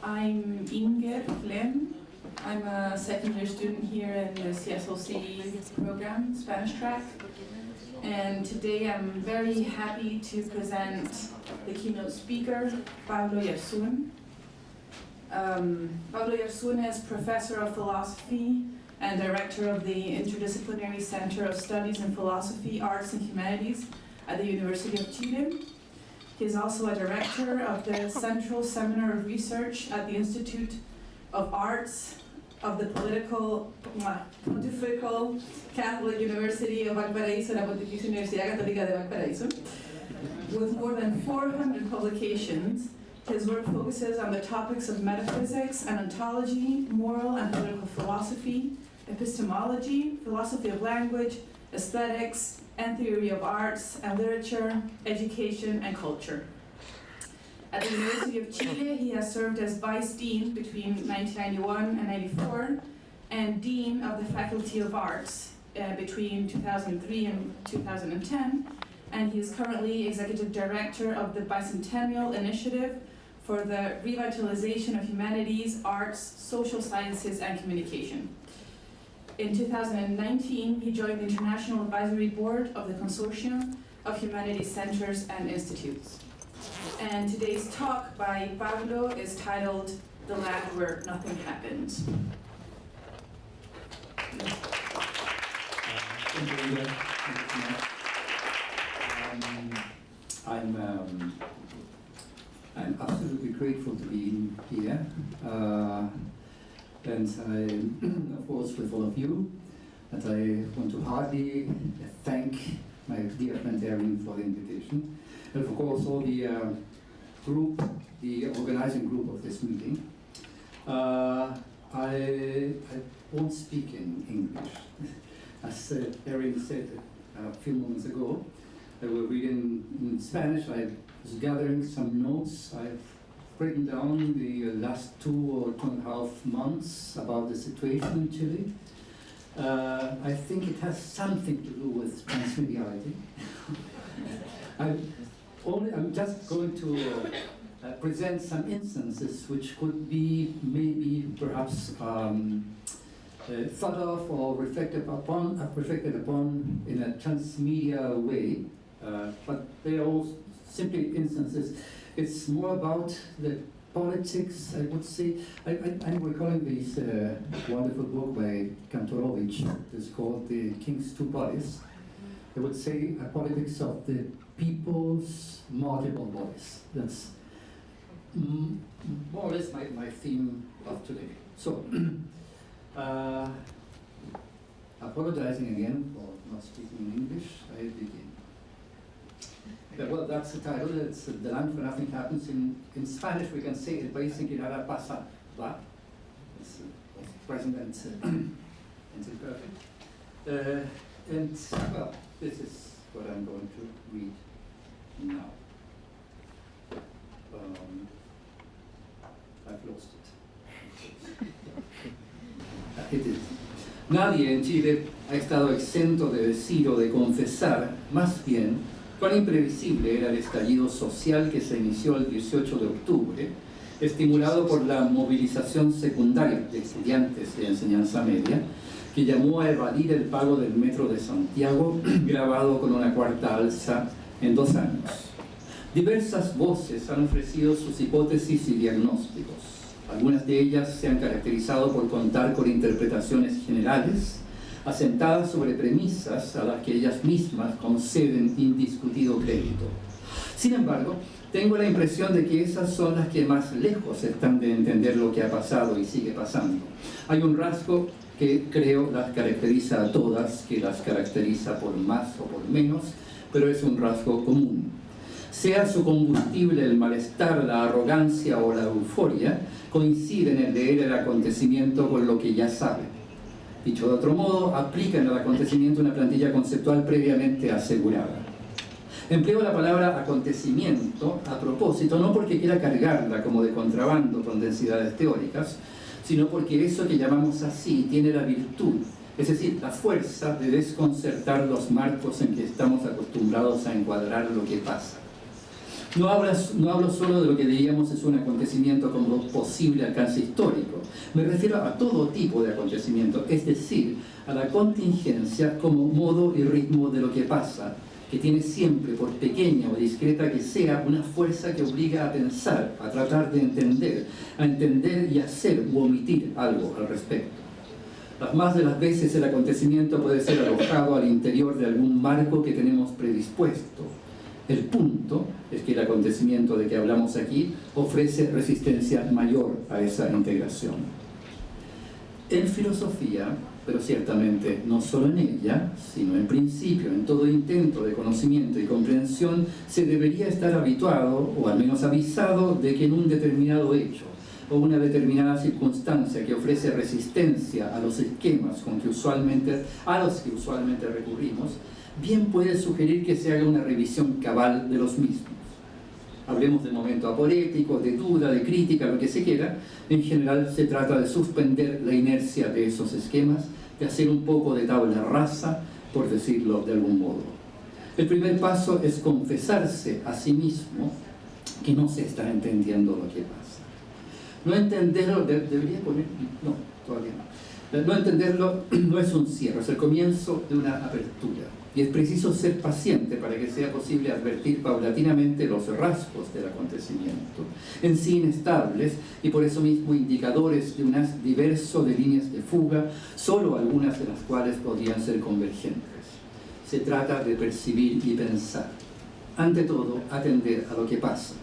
I'm Inger Flem. I'm a second year student here in the CSLC program, Spanish track. And today I'm very happy to present the keynote speaker, Pablo Yersun. Pablo Yersun is professor of philosophy and director of the Interdisciplinary Center of Studies in Philosophy, Arts and Humanities at the University of Chile. He is also a director of the Central Seminar of Research at the Institute of Arts of the Pontifical Catholic University of Valparaíso, la Pontificia Universidad Católica de Valparaíso. With more than 400 publications, his work focuses on the topics of metaphysics and ontology, moral and political philosophy, epistemology, philosophy of language, aesthetics, and theory of arts and literature, education, and culture. At the University of Chile, he has served as Vice Dean between 1991 and 94, and Dean of the Faculty of Arts between 2003 and 2010, and he is currently Executive Director of the Bicentennial Initiative for the Revitalization of Humanities, Arts, Social Sciences, and Communication. In 2019, he joined the International Advisory Board of the Consortium of Humanities Centers and Institutes. And today's talk by Pablo is titled The Land Where Nothing Happened. I'm absolutely grateful to be here. And I, of course, with all of you, and I want to heartily thank my dear friend Erin for the invitation, and of course all the organizing group of this meeting. I won't speak in English. As Erin said a few moments ago, I will read in Spanish. I was gathering some notes. I've written down the last 2 or 2.5 months about the situation in Chile. I think it has something to do with transmediality. I'm just going to present some instances which could be maybe perhaps thought of or reflected upon in a transmedia way, but they are all simply instances. It's more about the politics, I would say. I'm recalling this wonderful book by Kantorovich. It's called The King's Two Bodies. I would say a politics of the people's multiple voice. That's more or less my theme of today. So, apologizing again for not speaking in English, I begin. Well, that's the title. It's The Land Where Nothing Happens. In Spanish, we can say it basically nada pasa, va? It's present and it's imperfect. And well, this is what I'm going to read now. I've lost it. It is. Nadie en Chile ha estado exento de decir o de confesar, más bien, cuán imprevisible era el estallido social que se inició el 18 de octubre, estimulado por la movilización secundaria de estudiantes de enseñanza media, que llamó a evadir el pago del metro de Santiago, grabado con una cuarta alza en 2 años. Diversas voces han ofrecido sus hipótesis y diagnósticos. Algunas de ellas se han caracterizado por contar con interpretaciones generales, asentadas sobre premisas a las que ellas mismas conceden indiscutido crédito. Sin embargo, tengo la impresión de que esas son las que más lejos están de entender lo que ha pasado y sigue pasando. Hay un rasgo que creo las caracteriza a todas, que las caracteriza por más o por menos, pero es un rasgo común. Sea su combustible el malestar, la arrogancia o la euforia, coinciden en leer el acontecimiento con lo que ya saben. Dicho de otro modo, aplican al acontecimiento una plantilla conceptual previamente asegurada. Empleo la palabra acontecimiento a propósito, no porque quiera cargarla como de contrabando con densidades teóricas, sino porque eso que llamamos así tiene la virtud, es decir, la fuerza de desconcertar los marcos en que estamos acostumbrados a encuadrar lo que pasa. No hablo solo de lo que diríamos es un acontecimiento como posible alcance histórico. Me refiero a todo tipo de acontecimiento, es decir, a la contingencia como modo y ritmo de lo que pasa, que tiene siempre, por pequeña o discreta que sea, una fuerza que obliga a pensar, a tratar de entender, a entender y hacer u omitir algo al respecto. Las más de las veces el acontecimiento puede ser alojado al interior de algún marco que tenemos predispuesto. El punto es que el acontecimiento de que hablamos aquí ofrece resistencia mayor a esa integración. En filosofía, pero ciertamente no solo en ella, sino en principio, en todo intento de conocimiento y comprensión, se debería estar habituado, o al menos avisado, de que en un determinado hecho o una determinada circunstancia que ofrece resistencia a los esquemas a los que usualmente recurrimos, bien puede sugerir que se haga una revisión cabal de los mismos. Hablemos de momento aporético, de duda, de crítica, lo que se quiera. En general se trata de suspender la inercia de esos esquemas, de hacer un poco de tabla rasa, por decirlo de algún modo. El primer paso es confesarse a sí mismo que no se está entendiendo lo que pasa. No entenderlo, debería poner, no, todavía no. No entenderlo no es un cierre, es el comienzo de una apertura. Y es preciso ser paciente para que sea posible advertir paulatinamente los rasgos del acontecimiento, en sí inestables y por eso mismo indicadores de un diverso de líneas de fuga, solo algunas de las cuales podrían ser convergentes. Se trata de percibir y pensar. Ante todo, atender a lo que pasa.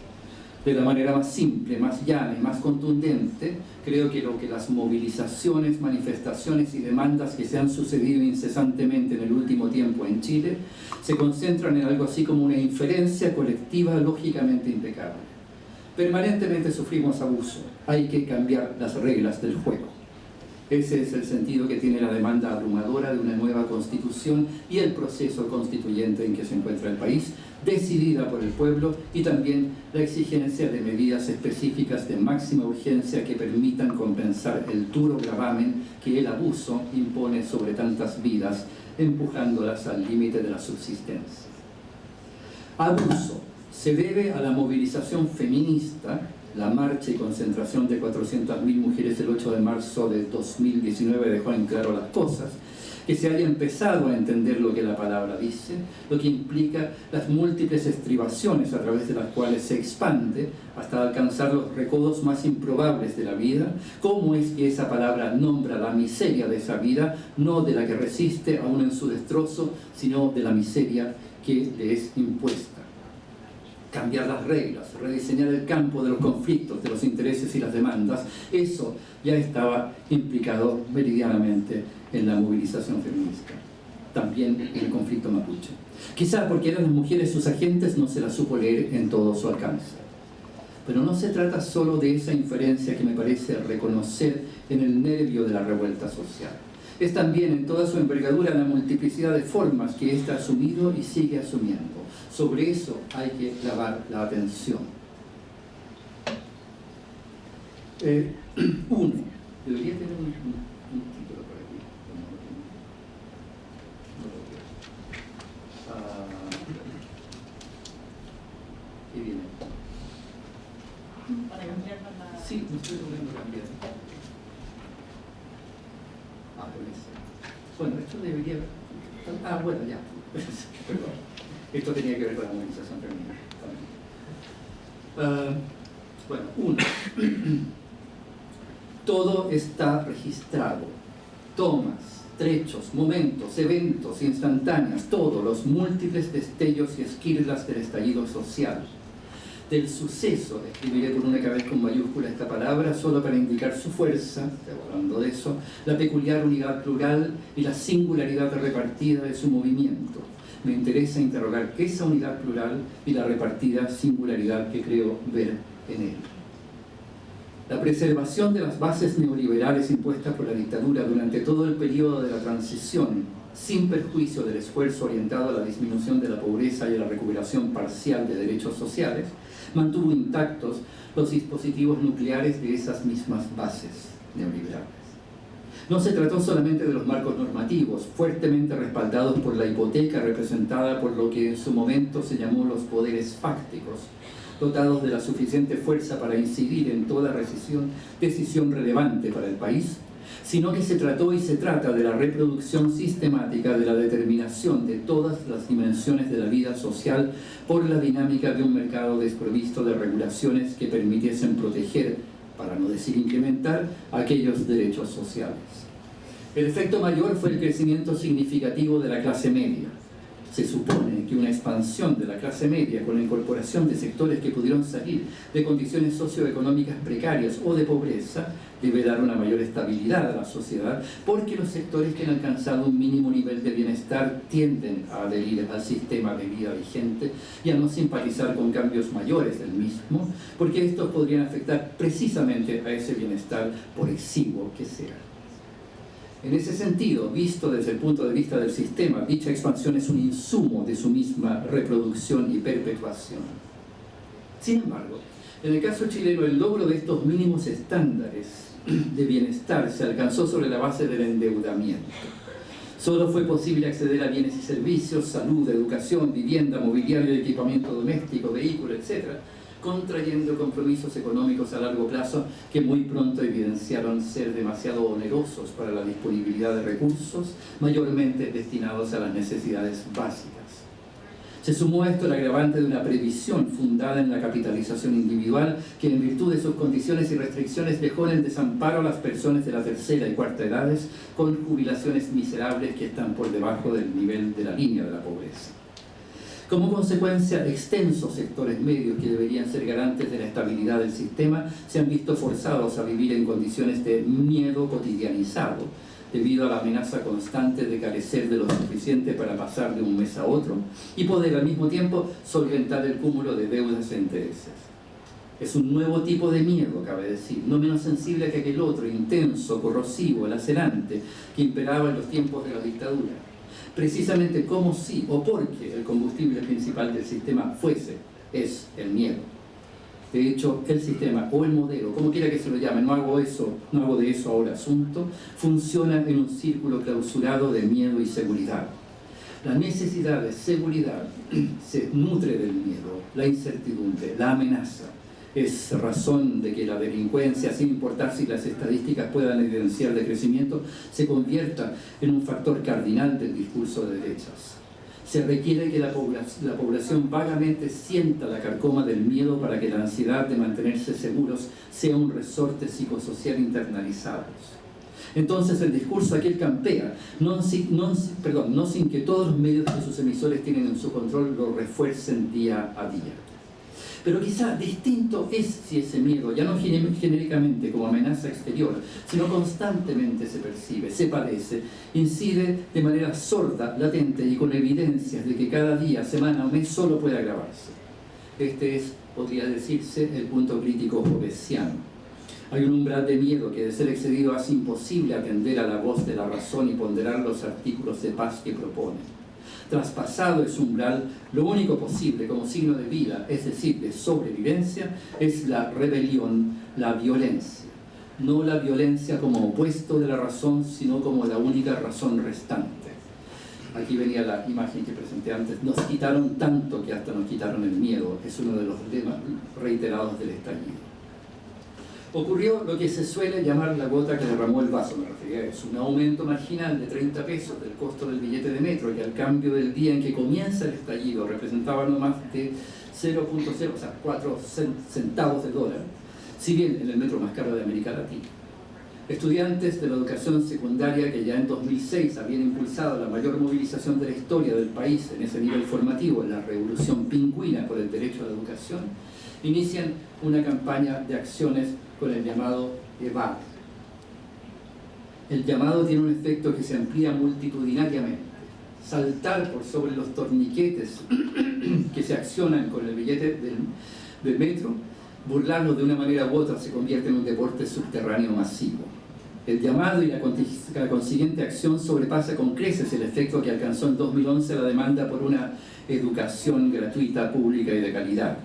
De la manera más simple, más llana y más contundente, creo que lo que las movilizaciones, manifestaciones y demandas que se han sucedido incesantemente en el último tiempo en Chile se concentran en algo así como una inferencia colectiva lógicamente impecable. Permanentemente sufrimos abuso, hay que cambiar las reglas del juego. Ese es el sentido que tiene la demanda abrumadora de una nueva constitución y el proceso constituyente en que se encuentra el país, decidida por el pueblo, y también la exigencia de medidas específicas de máxima urgencia que permitan compensar el duro gravamen que el abuso impone sobre tantas vidas, empujándolas al límite de la subsistencia. Abuso se debe a la movilización feminista. La marcha y concentración de 400.000 mujeres el 8 de marzo de 2019 dejó en claro las cosas, que se haya empezado a entender lo que la palabra dice, lo que implica las múltiples estribaciones a través de las cuales se expande hasta alcanzar los recodos más improbables de la vida, cómo es que esa palabra nombra la miseria de esa vida, no de la que resiste aún en su destrozo, sino de la miseria que le es impuesta. Cambiar las reglas, rediseñar el campo de los conflictos, de los intereses y las demandas, eso ya estaba implicado meridianamente en la movilización feminista, también en el conflicto mapuche. Quizá porque eran las mujeres sus agentes no se las supo leer en todo su alcance. Pero no se trata solo de esa inferencia que me parece reconocer en el nervio de la revuelta social. Es también en toda su envergadura la multiplicidad de formas que ésta ha asumido y sigue asumiendo. Sobre eso hay que clavar la atención. Uno, debería tener un título por aquí. ¿Qué viene? Para cambiar la... Sí, no estoy logrando cambiar. Por eso. Bueno, esto debería... bueno, ya. Perdón. Esto tenía que ver con la movilización femenina. Bueno, uno. Todo está registrado. Tomas, trechos, momentos, eventos instantáneos, todos los múltiples destellos y esquirlas del estallido social. Del suceso, escribiré por única vez con mayúscula esta palabra, solo para indicar su fuerza, hablando de eso, la peculiar unidad plural y la singularidad repartida de su movimiento. Me interesa interrogar esa unidad plural y la repartida singularidad que creo ver en él. La preservación de las bases neoliberales impuestas por la dictadura durante todo el periodo de la transición, sin perjuicio del esfuerzo orientado a la disminución de la pobreza y a la recuperación parcial de derechos sociales, mantuvo intactos los dispositivos nucleares de esas mismas bases neoliberales. No se trató solamente de los marcos normativos, fuertemente respaldados por la hipoteca representada por lo que en su momento se llamó los poderes fácticos, dotados de la suficiente fuerza para incidir en toda decisión relevante para el país, sino que se trató y se trata de la reproducción sistemática de la determinación de todas las dimensiones de la vida social por la dinámica de un mercado desprovisto de regulaciones que permitiesen proteger, para no decir incrementar, aquellos derechos sociales. El efecto mayor fue el crecimiento significativo de la clase media. Se supone que una expansión de la clase media con la incorporación de sectores que pudieron salir de condiciones socioeconómicas precarias o de pobreza debe dar una mayor estabilidad a la sociedad, porque los sectores que han alcanzado un mínimo nivel de bienestar tienden a adherir al sistema de vida vigente y a no simpatizar con cambios mayores del mismo, porque estos podrían afectar precisamente a ese bienestar, por exiguo que sea. En ese sentido, visto desde el punto de vista del sistema, dicha expansión es un insumo de su misma reproducción y perpetuación. Sin embargo, en el caso chileno, el logro de estos mínimos estándares de bienestar se alcanzó sobre la base del endeudamiento. Solo fue posible acceder a bienes y servicios, salud, educación, vivienda, mobiliario y equipamiento doméstico, vehículo, etc., contrayendo compromisos económicos a largo plazo que muy pronto evidenciaron ser demasiado onerosos para la disponibilidad de recursos, mayormente destinados a las necesidades básicas. Se sumó a esto el agravante de una previsión fundada en la capitalización individual que, en virtud de sus condiciones y restricciones, dejó en el desamparo a las personas de la tercera y cuarta edades con jubilaciones miserables que están por debajo del nivel de la línea de la pobreza. Como consecuencia, extensos sectores medios que deberían ser garantes de la estabilidad del sistema se han visto forzados a vivir en condiciones de miedo cotidianizado, debido a la amenaza constante de carecer de lo suficiente para pasar de un mes a otro y poder al mismo tiempo solventar el cúmulo de deudas e intereses. Es un nuevo tipo de miedo, cabe decir, no menos sensible que aquel otro, intenso, corrosivo, lacerante, que imperaba en los tiempos de la dictadura. Precisamente como si o porque el combustible principal del sistema es el miedo. De hecho, el sistema o el modelo, como quiera que se lo llame, no hago de eso ahora asunto, funciona en un círculo clausurado de miedo y seguridad. La necesidad de seguridad se nutre del miedo, la incertidumbre, la amenaza. Es razón de que la delincuencia, sin importar si las estadísticas puedan evidenciar de crecimiento, se convierta en un factor cardinal del discurso de derechas. Se requiere que la población vagamente sienta la carcoma del miedo para que la ansiedad de mantenerse seguros sea un resorte psicosocial internalizado. Entonces el discurso aquel campea, no sin que todos los medios que sus emisores tienen en su control lo refuercen día a día. Pero quizá distinto es si ese miedo, ya no genéricamente como amenaza exterior, sino constantemente se percibe, se padece, incide de manera sorda, latente y con evidencias de que cada día, semana o mes solo puede agravarse. Este es, podría decirse, el punto crítico hobbesiano. Hay un umbral de miedo que, de ser excedido, hace imposible atender a la voz de la razón y ponderar los artículos de paz que propone. Traspasado ese umbral, lo único posible como signo de vida, es decir, de sobrevivencia, es la rebelión, la violencia. No la violencia como opuesto de la razón, sino como la única razón restante. Aquí venía la imagen que presenté antes. Nos quitaron tanto que hasta nos quitaron el miedo. Es uno de los temas reiterados del estallido. Ocurrió lo que se suele llamar la gota que derramó el vaso, me refería a eso, un aumento marginal de 30 pesos del costo del billete de metro, que al cambio del día en que comienza el estallido representaba no más de 0.0, o sea, 4 centavos de dólar, si bien en el metro más caro de América Latina. Estudiantes de la educación secundaria que ya en 2006 habían impulsado la mayor movilización de la historia del país en ese nivel formativo, en la revolución pingüina por el derecho a la educación, inician una campaña de acciones con el llamado EVAD. El llamado tiene un efecto que se amplía multitudinariamente. Saltar por sobre los torniquetes que se accionan con el billete del metro, burlarlo de una manera u otra, se convierte en un deporte subterráneo masivo. El llamado y la consiguiente acción sobrepasa con creces el efecto que alcanzó en 2011 la demanda por una educación gratuita, pública y de calidad.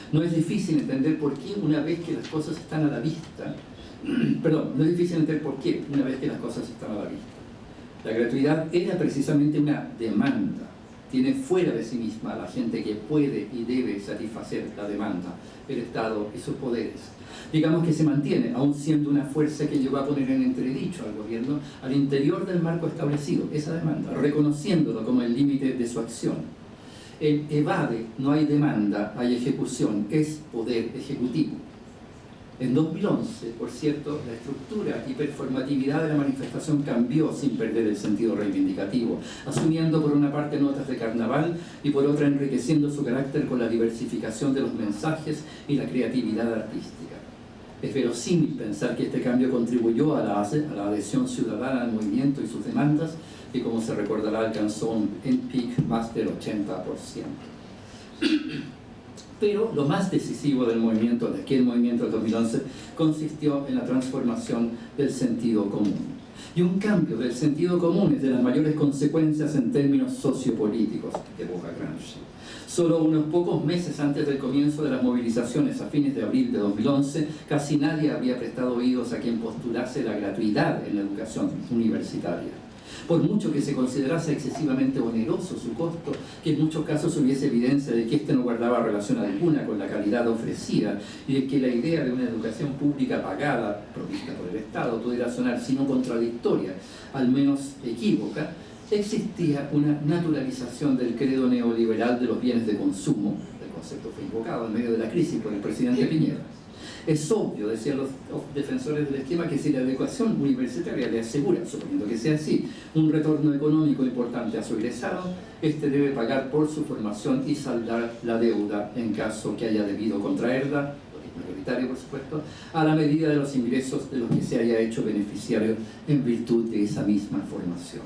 No es difícil entender por qué, una vez que las cosas están a la vista, Perdón, no es difícil entender por qué, una vez que las cosas están a la vista. La gratuidad era precisamente una demanda. Tiene fuera de sí misma a la gente que puede y debe satisfacer la demanda, el Estado y sus poderes. Digamos que se mantiene, aún siendo una fuerza que llegó a poner en entredicho al gobierno al interior del marco establecido, esa demanda, reconociéndolo como el límite de su acción. El evade, no hay demanda, hay ejecución, es poder ejecutivo. En 2011, por cierto, la estructura y performatividad de la manifestación cambió sin perder el sentido reivindicativo, asumiendo por una parte notas de carnaval y por otra enriqueciendo su carácter con la diversificación de los mensajes y la creatividad artística. Es verosímil pensar que este cambio contribuyó a la adhesión ciudadana al movimiento y sus demandas, y como se recordará alcanzó un peak más del 80%. Pero lo más decisivo del movimiento, de aquel movimiento del 2011, consistió en la transformación del sentido común. Y un cambio del sentido común es de las mayores consecuencias en términos sociopolíticos, evoca Gramsci. Solo unos pocos meses antes del comienzo de las movilizaciones a fines de abril de 2011, casi nadie había prestado oídos a quien postulase la gratuidad en la educación universitaria. Por mucho que se considerase excesivamente oneroso su costo, que en muchos casos hubiese evidencia de que éste no guardaba relación alguna con la calidad ofrecida y de que la idea de una educación pública pagada, provista por el Estado, pudiera sonar, si no contradictoria, al menos equívoca, existía una naturalización del credo neoliberal de los bienes de consumo. El concepto fue invocado en medio de la crisis por el presidente Piñera. Es obvio, decían los defensores del esquema, que si la educación universitaria le asegura, suponiendo que sea así, un retorno económico importante a su egresado, este debe pagar por su formación y saldar la deuda en caso que haya debido contraerla, lo que es mayoritario por supuesto, a la medida de los ingresos de los que se haya hecho beneficiario en virtud de esa misma formación.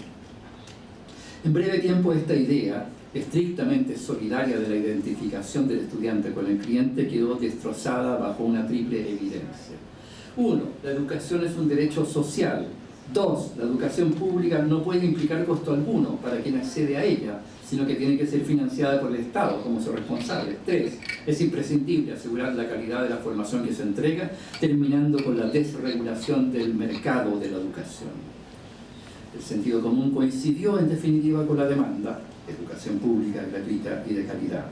En breve tiempo esta idea, estrictamente solidaria de la identificación del estudiante con el cliente, quedó destrozada bajo una triple evidencia. 1. La educación es un derecho social. 2. La educación pública no puede implicar costo alguno para quien accede a ella, sino que tiene que ser financiada por el Estado como su responsable. 3. Es imprescindible asegurar la calidad de la formación que se entrega, terminando con la desregulación del mercado de la educación. El sentido común coincidió en definitiva con la demanda: educación pública, gratuita y de calidad.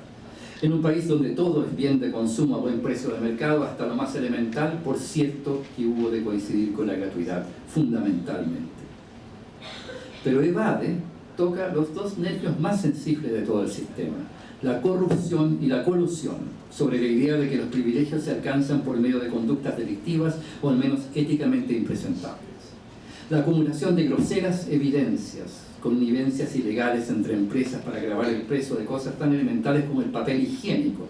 En un país donde todo es bien de consumo a buen precio de mercado, hasta lo más elemental, por cierto que hubo de coincidir con la gratuidad, fundamentalmente. Pero evade toca los dos nervios más sensibles de todo el sistema: la corrupción y la colusión, sobre la idea de que los privilegios se alcanzan por medio de conductas delictivas o al menos éticamente impresentables. La acumulación de groseras evidencias, connivencias ilegales entre empresas para gravar el precio de cosas tan elementales como el papel higiénico.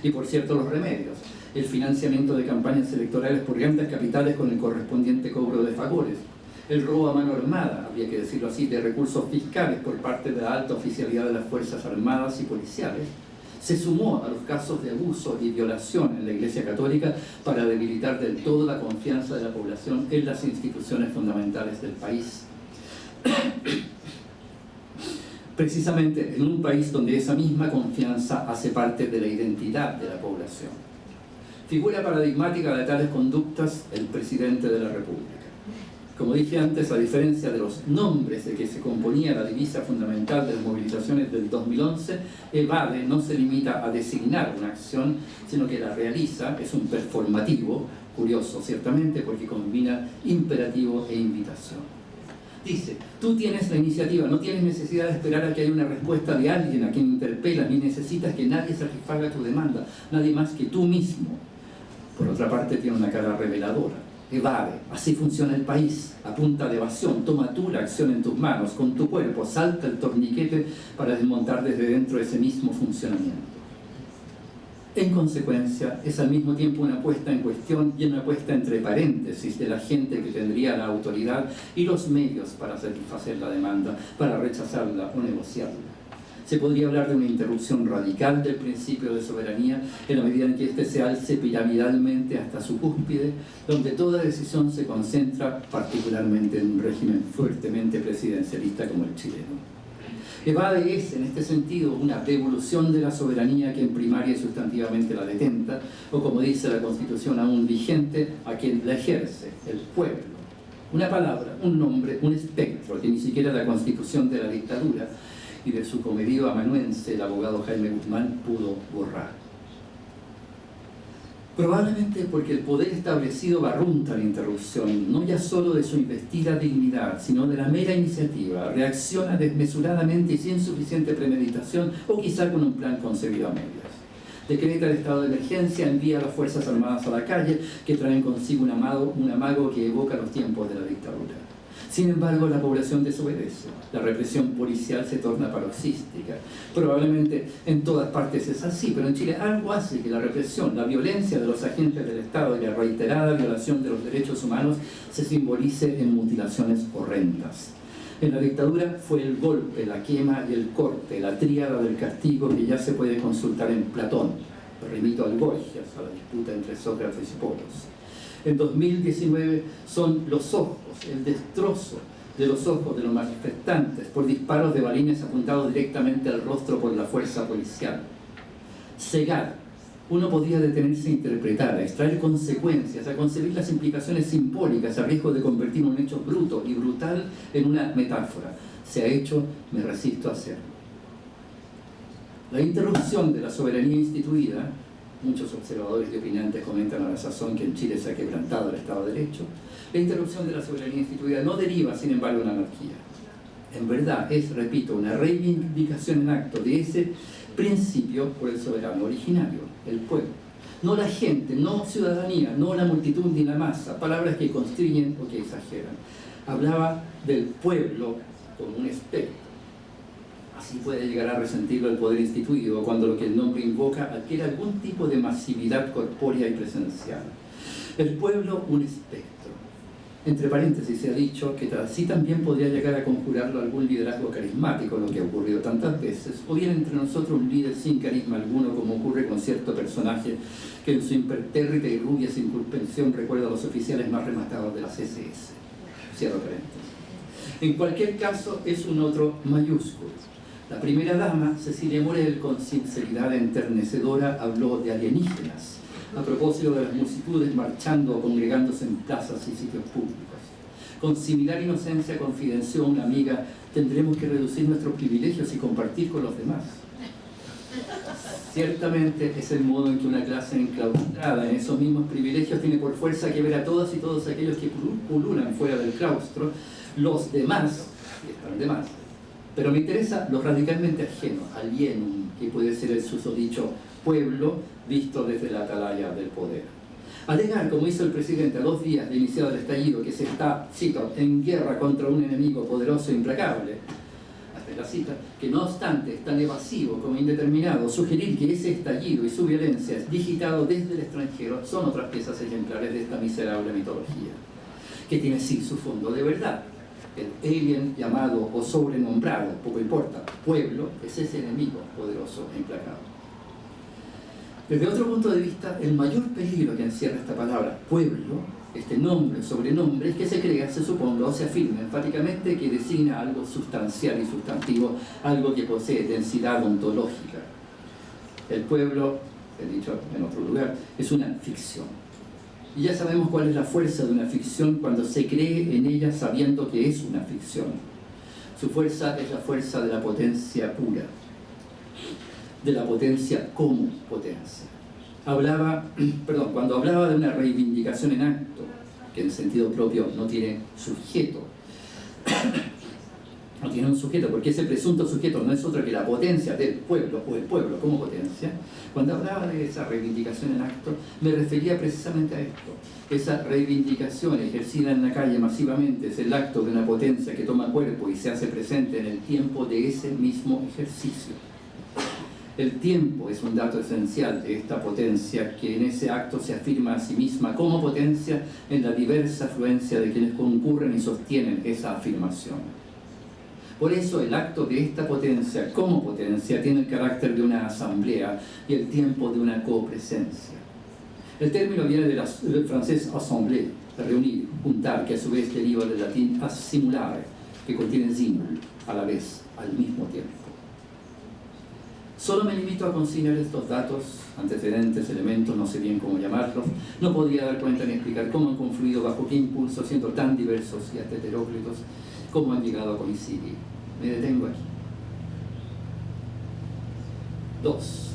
Y por cierto, los remedios: el financiamiento de campañas electorales por grandes capitales con el correspondiente cobro de favores, el robo a mano armada, habría que decirlo así, de recursos fiscales por parte de la alta oficialidad de las Fuerzas Armadas y policiales, se sumó a los casos de abuso y violación en la Iglesia Católica para debilitar del todo la confianza de la población en las instituciones fundamentales del país. Precisamente en un país donde esa misma confianza hace parte de la identidad de la población. Figura paradigmática de tales conductas el presidente de la República. Como dije antes, a diferencia de los nombres de que se componía la divisa fundamental de las movilizaciones del 2011, evade no se limita a designar una acción, sino que la realiza. Es un performativo, curioso ciertamente, porque combina imperativo e invitación. Dice: tú tienes la iniciativa, no tienes necesidad de esperar a que haya una respuesta de alguien a quien interpelas, ni necesitas que nadie satisfaga tu demanda, nadie más que tú mismo. Por otra parte, tiene una cara reveladora. Evade, así funciona el país, a punta de evasión. Toma tú la acción en tus manos, con tu cuerpo, salta el torniquete para desmontar desde dentro ese mismo funcionamiento. En consecuencia, es al mismo tiempo una puesta en cuestión y una puesta entre paréntesis de la gente que tendría la autoridad y los medios para satisfacer la demanda, para rechazarla o negociarla. Se podría hablar de una interrupción radical del principio de soberanía en la medida en que éste se alce piramidalmente hasta su cúspide, donde toda decisión se concentra particularmente en un régimen fuertemente presidencialista como el chileno. Evade es, en este sentido, una devolución de la soberanía que en primaria y sustantivamente la detenta, o como dice la Constitución aún vigente, a quien la ejerce, el pueblo. Una palabra, un nombre, un espectro que ni siquiera la Constitución de la dictadura y de su comedido amanuense, el abogado Jaime Guzmán, pudo borrar. Probablemente porque el poder establecido barrunta la interrupción, no ya solo de su investida dignidad, sino de la mera iniciativa, reacciona desmesuradamente y sin suficiente premeditación, o quizá con un plan concebido a medias. Decreta el estado de emergencia, envía a las Fuerzas Armadas a la calle, que traen consigo un amago que evoca los tiempos de la dictadura. Sin embargo, la población desobedece. La represión policial se torna paroxística. Probablemente en todas partes es así, pero en Chile algo hace que la represión, la violencia de los agentes del Estado y la reiterada violación de los derechos humanos se simbolice en mutilaciones horrendas. En la dictadura fue el golpe, la quema y el corte, la tríada del castigo que ya se puede consultar en Platón. Remito al Gorgias, a la disputa entre Sócrates y Polos. En 2019 son los ojos, el destrozo de los ojos de los manifestantes por disparos de balines apuntados directamente al rostro por la fuerza policial. Cegar. Uno podría detenerse a interpretar, a extraer consecuencias, a concebir las implicaciones simbólicas a riesgo de convertir un hecho bruto y brutal en una metáfora. Se ha hecho, me resisto a hacerlo. La interrupción de la soberanía instituida. Muchos observadores y opinantes comentan a la sazón que en Chile se ha quebrantado el Estado de Derecho. La interrupción de la soberanía instituida no deriva, sin embargo, de una anarquía. En verdad es, repito, una reivindicación en acto de ese principio por el soberano originario, el pueblo. No la gente, no ciudadanía, no la multitud ni la masa, palabras que constriñen o que exageran. Hablaba del pueblo como un espectro. Así puede llegar a resentirlo el poder instituido cuando lo que el nombre invoca adquiere algún tipo de masividad corpórea y presencial. El pueblo, un espectro. Entre paréntesis se ha dicho que así también podría llegar a conjurarlo algún liderazgo carismático, lo que ha ocurrido tantas veces, o bien entre nosotros un líder sin carisma alguno, como ocurre con cierto personaje que en su impertérrita y rubia circunspección recuerda a los oficiales más rematados de la CSS. Cierro paréntesis. En cualquier caso, es un otro mayúsculo. La primera dama, Cecilia Morel, con sinceridad enternecedora, habló de alienígenas, a propósito de las multitudes marchando o congregándose en plazas y sitios públicos. Con similar inocencia confidenció una amiga, tendremos que reducir nuestros privilegios y compartir con los demás. Ciertamente es el modo en que una clase enclaustrada en esos mismos privilegios tiene por fuerza que ver a todas y todos aquellos que pululan fuera del claustro, los demás, y están de más. Pero me interesa lo radicalmente ajeno, alienum, que puede ser el susodicho pueblo visto desde la atalaya del poder. Alegar, como hizo el presidente a 2 días de iniciado el estallido, que se está, cito, en guerra contra un enemigo poderoso e implacable, hasta la cita, que no obstante es tan evasivo como indeterminado, sugerir que ese estallido y su violencia es digitado desde el extranjero, son otras piezas ejemplares de esta miserable mitología, que tiene sí su fondo de verdad. El alien llamado o sobrenombrado, poco importa, pueblo, es ese enemigo poderoso e implacable. Desde otro punto de vista, el mayor peligro que encierra esta palabra, pueblo, este nombre, sobrenombre, es que se crea, se suponga o se afirme enfáticamente que designa algo sustancial y sustantivo, algo que posee densidad ontológica. El pueblo, he dicho en otro lugar, es una ficción. Y ya sabemos cuál es la fuerza de una ficción cuando se cree en ella sabiendo que es una ficción. Su fuerza es la fuerza de la potencia pura, de la potencia como potencia. Cuando hablaba de una reivindicación en acto, que en sentido propio no tiene sujeto, no tiene un sujeto, porque ese presunto sujeto no es otro que la potencia del pueblo, o el pueblo como potencia. Cuando hablaba de esa reivindicación en acto, me refería precisamente a esto. Esa reivindicación ejercida en la calle masivamente es el acto de una potencia que toma cuerpo y se hace presente en el tiempo de ese mismo ejercicio. El tiempo es un dato esencial de esta potencia que en ese acto se afirma a sí misma como potencia en la diversa afluencia de quienes concurren y sostienen esa afirmación. Por eso el acto de esta potencia como potencia tiene el carácter de una asamblea y el tiempo de una copresencia. El término viene del francés assemblée, reunir, juntar, que a su vez deriva del latín assimulare, que contiene simul, a la vez, al mismo tiempo. Solo me limito a consignar estos datos, antecedentes, elementos, no sé bien cómo llamarlos. No podría dar cuenta ni explicar cómo han confluido, bajo qué impulso, siendo tan diversos y hasta heteróclitos, cómo han llegado a coincidir. Me detengo aquí. 2.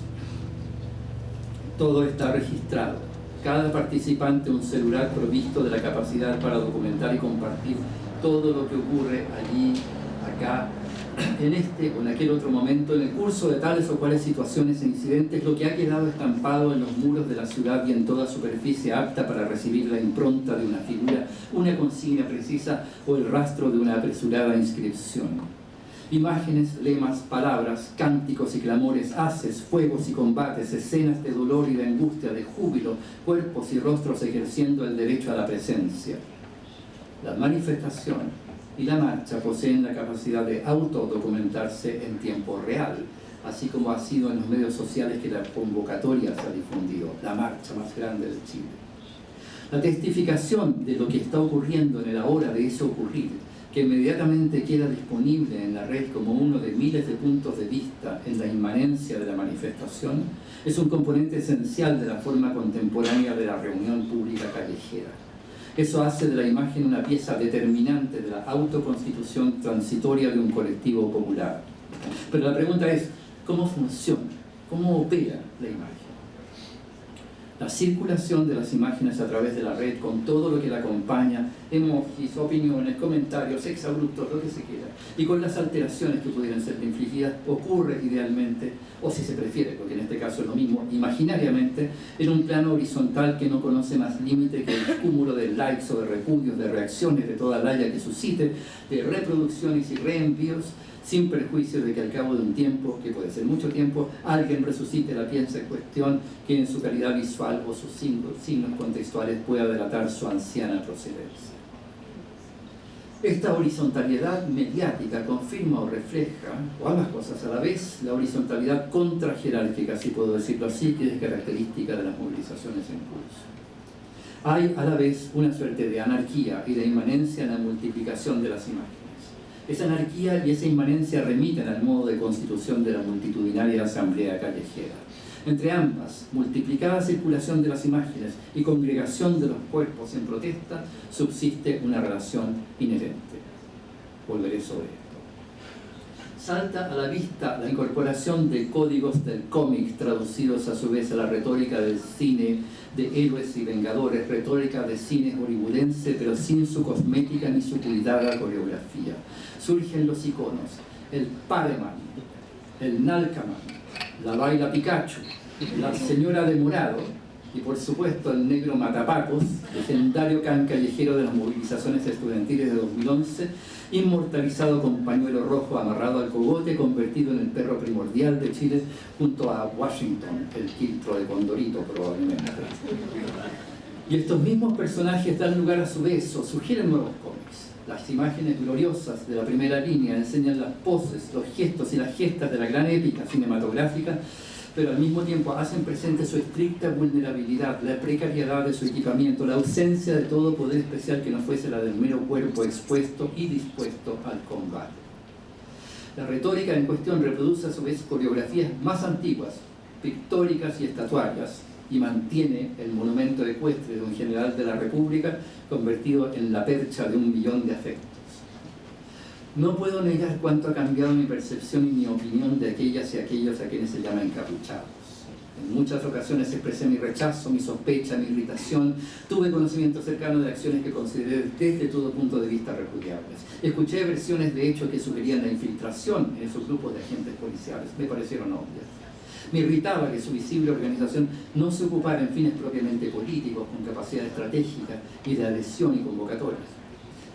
Todo está registrado. Cada participante un celular provisto de la capacidad para documentar y compartir todo lo que ocurre allí, acá, en este o en aquel otro momento, en el curso de tales o cuales situaciones e incidentes, lo que ha quedado estampado en los muros de la ciudad y en toda superficie apta para recibir la impronta de una figura, una consigna precisa o el rastro de una apresurada inscripción. Imágenes, lemas, palabras, cánticos y clamores, haces, fuegos y combates, escenas de dolor y de angustia, de júbilo, cuerpos y rostros ejerciendo el derecho a la presencia. La manifestación y la marcha poseen la capacidad de autodocumentarse en tiempo real, así como ha sido en los medios sociales que la convocatoria se ha difundido, la marcha más grande de Chile. La testificación de lo que está ocurriendo en el ahora de ese ocurrir, que inmediatamente queda disponible en la red como uno de miles de puntos de vista en la inmanencia de la manifestación, es un componente esencial de la forma contemporánea de la reunión pública callejera. Eso hace de la imagen una pieza determinante de la autoconstitución transitoria de un colectivo popular. Pero la pregunta es, ¿cómo funciona? ¿Cómo opera la imagen? La circulación de las imágenes a través de la red, con todo lo que la acompaña, emojis, opiniones, comentarios, exabruptos, lo que se quiera, y con las alteraciones que pudieran ser infligidas, ocurre idealmente, o si se prefiere, porque en este caso es lo mismo, imaginariamente, en un plano horizontal que no conoce más límite que el cúmulo de likes o de repudios, de reacciones de toda laya que suscite, de reproducciones y reenvíos, sin perjuicio de que al cabo de un tiempo, que puede ser mucho tiempo, alguien resucite la pieza en cuestión que en su calidad visual o sus signos contextuales pueda delatar su anciana procedencia. Esta horizontalidad mediática confirma o refleja, o ambas cosas a la vez, la horizontalidad contrajerárquica, si puedo decirlo así, que es característica de las movilizaciones en curso. Hay a la vez una suerte de anarquía y de inmanencia en la multiplicación de las imágenes. Esa anarquía y esa inmanencia remiten al modo de constitución de la multitudinaria asamblea callejera. Entre ambas, multiplicada circulación de las imágenes y congregación de los cuerpos en protesta, subsiste una relación inherente. Volveré sobre esto. Salta a la vista la incorporación de códigos del cómic traducidos a su vez a la retórica del cine de héroes y vengadores, retórica de cine hollywoodense, pero sin su cosmética ni su cuidada coreografía. Surgen los iconos, el Pareman, el Nalcaman, la Baila Pikachu, la Señora de Morado y por supuesto el Negro Matapacos, legendario can callejero de las movilizaciones estudiantiles de 2011, inmortalizado con pañuelo rojo amarrado al cogote, convertido en el perro primordial de Chile junto a Washington, el quiltro de Condorito probablemente. Y estos mismos personajes dan lugar a su vez o sugieren nuevos cómics. Las imágenes gloriosas de la primera línea enseñan las poses, los gestos y las gestas de la gran épica cinematográfica, pero al mismo tiempo hacen presente su estricta vulnerabilidad, la precariedad de su equipamiento, la ausencia de todo poder especial que no fuese la del mero cuerpo expuesto y dispuesto al combate. La retórica en cuestión reproduce a su vez coreografías más antiguas, pictóricas y estatuarias, y mantiene el monumento ecuestre de un general de la República convertido en la percha de 1.000.000 de afectos. No puedo negar cuánto ha cambiado mi percepción y mi opinión de aquellas y aquellos a quienes se llama encapuchados. En muchas ocasiones expresé mi rechazo, mi sospecha, mi irritación. Tuve conocimiento cercano de acciones que consideré desde todo punto de vista repudiables. Escuché versiones de hecho que sugerían la infiltración en esos grupos de agentes policiales. Me parecieron obvias. Me irritaba que su visible organización no se ocupara en fines propiamente políticos, con capacidad estratégica y de adhesión y convocatorias.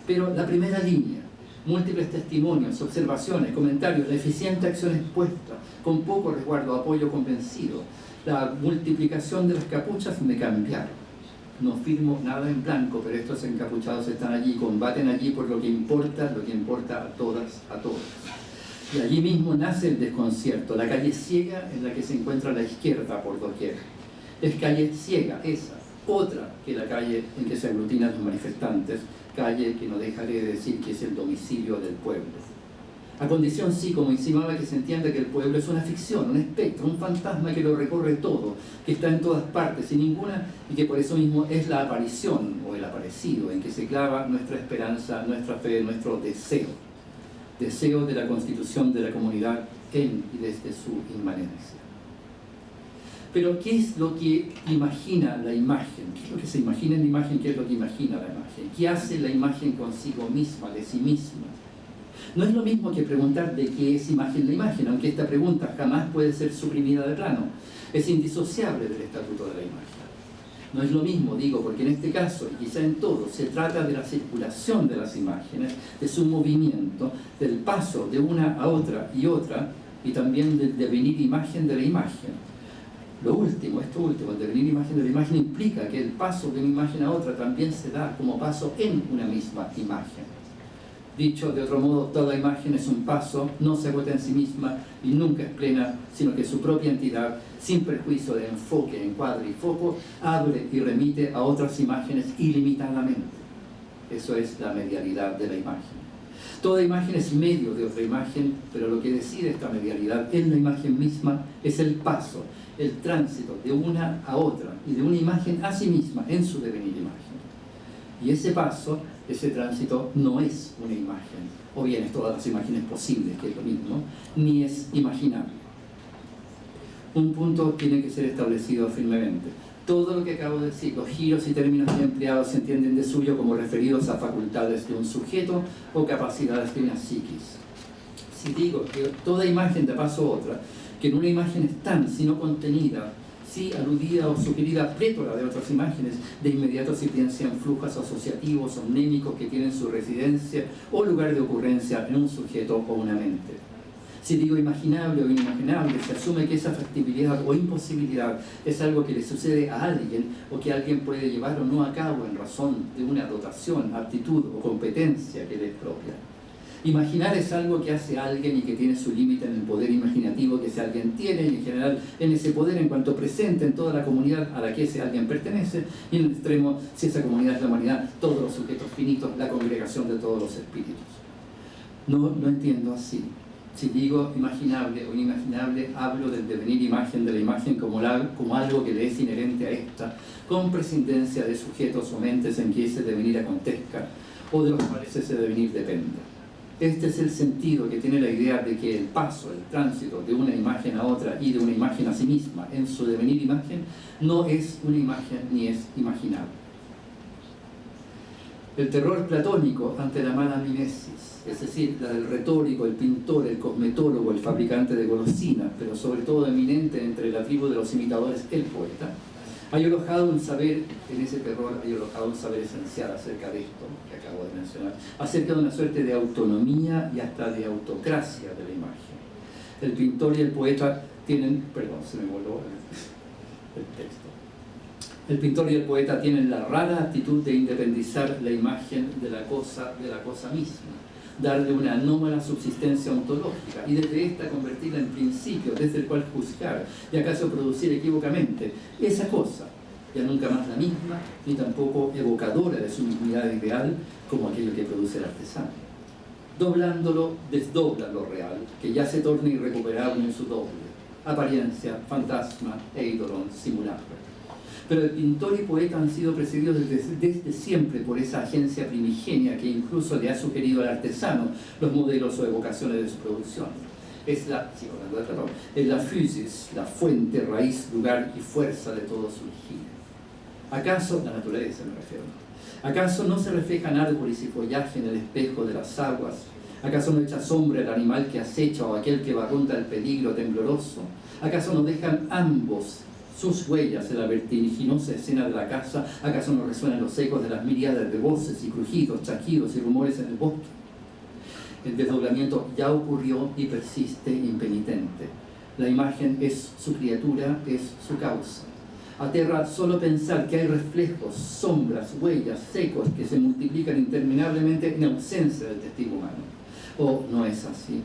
Pero la primera línea, múltiples testimonios, observaciones, comentarios, la eficiente acción expuesta, con poco resguardo, apoyo convencido, la multiplicación de las capuchas me cambiaron. No firmo nada en blanco, pero estos encapuchados están allí, combaten allí por lo que importa a todas, a todos. Y allí mismo nace el desconcierto, la calle ciega en la que se encuentra la izquierda por doquier. Es calle ciega, esa, otra que la calle en que se aglutinan los manifestantes, calle que no dejaré de decir que es el domicilio del pueblo. A condición, sí, como insinuaba, que se entienda que el pueblo es una ficción, un espectro, un fantasma que lo recorre todo, que está en todas partes, sin ninguna, y que por eso mismo es la aparición o el aparecido en que se clava nuestra esperanza, nuestra fe, nuestro deseo de la constitución de la comunidad en y desde su inmanencia. Pero ¿qué es lo que imagina la imagen? ¿Qué es lo que se imagina en la imagen? ¿Qué es lo que imagina la imagen? ¿Qué hace la imagen consigo misma, de sí misma? No es lo mismo que preguntar de qué es imagen la imagen, aunque esta pregunta jamás puede ser suprimida de plano. Es indisociable del estatuto de la imagen. No es lo mismo, digo, porque en este caso, y quizá en todo, se trata de la circulación de las imágenes, de su movimiento, del paso de una a otra, y también del devenir imagen de la imagen. Esto último, el devenir imagen de la imagen implica que el paso de una imagen a otra también se da como paso en una misma imagen. Dicho de otro modo, toda imagen es un paso, no se agota en sí misma y nunca es plena, sino que su propia entidad, sin perjuicio de enfoque, encuadre y foco, abre y remite a otras imágenes ilimitadamente. Eso es la medialidad de la imagen. Toda imagen es medio de otra imagen, pero lo que decide esta medialidad en la imagen misma es el paso, el tránsito de una a otra y de una imagen a sí misma en su devenir imagen. Y ese paso, ese tránsito, no es una imagen, o bien es todas las imágenes posibles, que es lo mismo, ni es imaginable. Un punto tiene que ser establecido firmemente. Todo lo que acabo de decir, los giros y términos empleados se entienden de suyo como referidos a facultades de un sujeto o capacidades de una psiquis. Si digo que toda imagen da paso a otra, que en una imagen están, sino contenida, sí aludida o sugerida plétora de otras imágenes, de inmediato se piensan flujos asociativos o mnémicos que tienen su residencia o lugar de ocurrencia en un sujeto o una mente. Si digo imaginable o inimaginable, se asume que esa factibilidad o imposibilidad es algo que le sucede a alguien o que alguien puede llevar o no a cabo en razón de una dotación, aptitud o competencia que le es propia. Imaginar es algo que hace alguien y que tiene su límite en el poder imaginativo que ese alguien tiene, y en general en ese poder en cuanto presente en toda la comunidad a la que ese alguien pertenece, y en el extremo, si esa comunidad es la humanidad, todos los sujetos finitos, la congregación de todos los espíritus. No entiendo así. Si digo imaginable o inimaginable, hablo del devenir imagen de la imagen como algo que le es inherente a esta, con prescindencia de sujetos o mentes en que ese devenir acontezca, o de los cuales ese devenir dependa. Este es el sentido que tiene la idea de que el paso, el tránsito de una imagen a otra y de una imagen a sí misma en su devenir imagen no es una imagen ni es imaginable. El terror platónico ante la mala mimesis, es decir, la del retórico, el pintor, el cosmetólogo, el fabricante de golosinas, pero sobre todo eminente entre la tribu de los imitadores, el poeta, hay alojado un saber, en ese terror hay alojado un saber esencial acerca de esto que acabo de mencionar, acerca de una suerte de autonomía y hasta de autocracia de la imagen. El pintor y el poeta tienen, se me voló el texto. El pintor y el poeta tienen la rara actitud de independizar la imagen de la cosa misma, darle una anómala subsistencia ontológica y desde esta convertirla en principio desde el cual juzgar y acaso producir equívocamente esa cosa, ya nunca más la misma ni tampoco evocadora de su mismidad ideal como aquello que produce el artesano. Doblándolo, desdobla lo real, que ya se torna irrecuperable en su doble, apariencia, fantasma e ídolo simulacro. Pero el pintor y poeta han sido precedidos desde siempre por esa agencia primigenia que incluso le ha sugerido al artesano los modelos o evocaciones de su producción. Es la physis, la fuente, raíz, lugar y fuerza de todo surgir. ¿Acaso, la naturaleza me refiero, acaso no se reflejan árboles y follaje en el espejo de las aguas? ¿Acaso no echa sombra el animal que acecha o aquel que va contra el peligro tembloroso? ¿Acaso no dejan ambos sus huellas en la vertiginosa escena de la casa? ¿Acaso no resuenan los ecos de las miríadas de voces y crujidos, chasquidos y rumores en el bosque? El desdoblamiento ya ocurrió y persiste impenitente. La imagen es su criatura, es su causa. Aterra solo pensar que hay reflejos, sombras, huellas, ecos que se multiplican interminablemente en ausencia del testigo humano. ¿O no es así?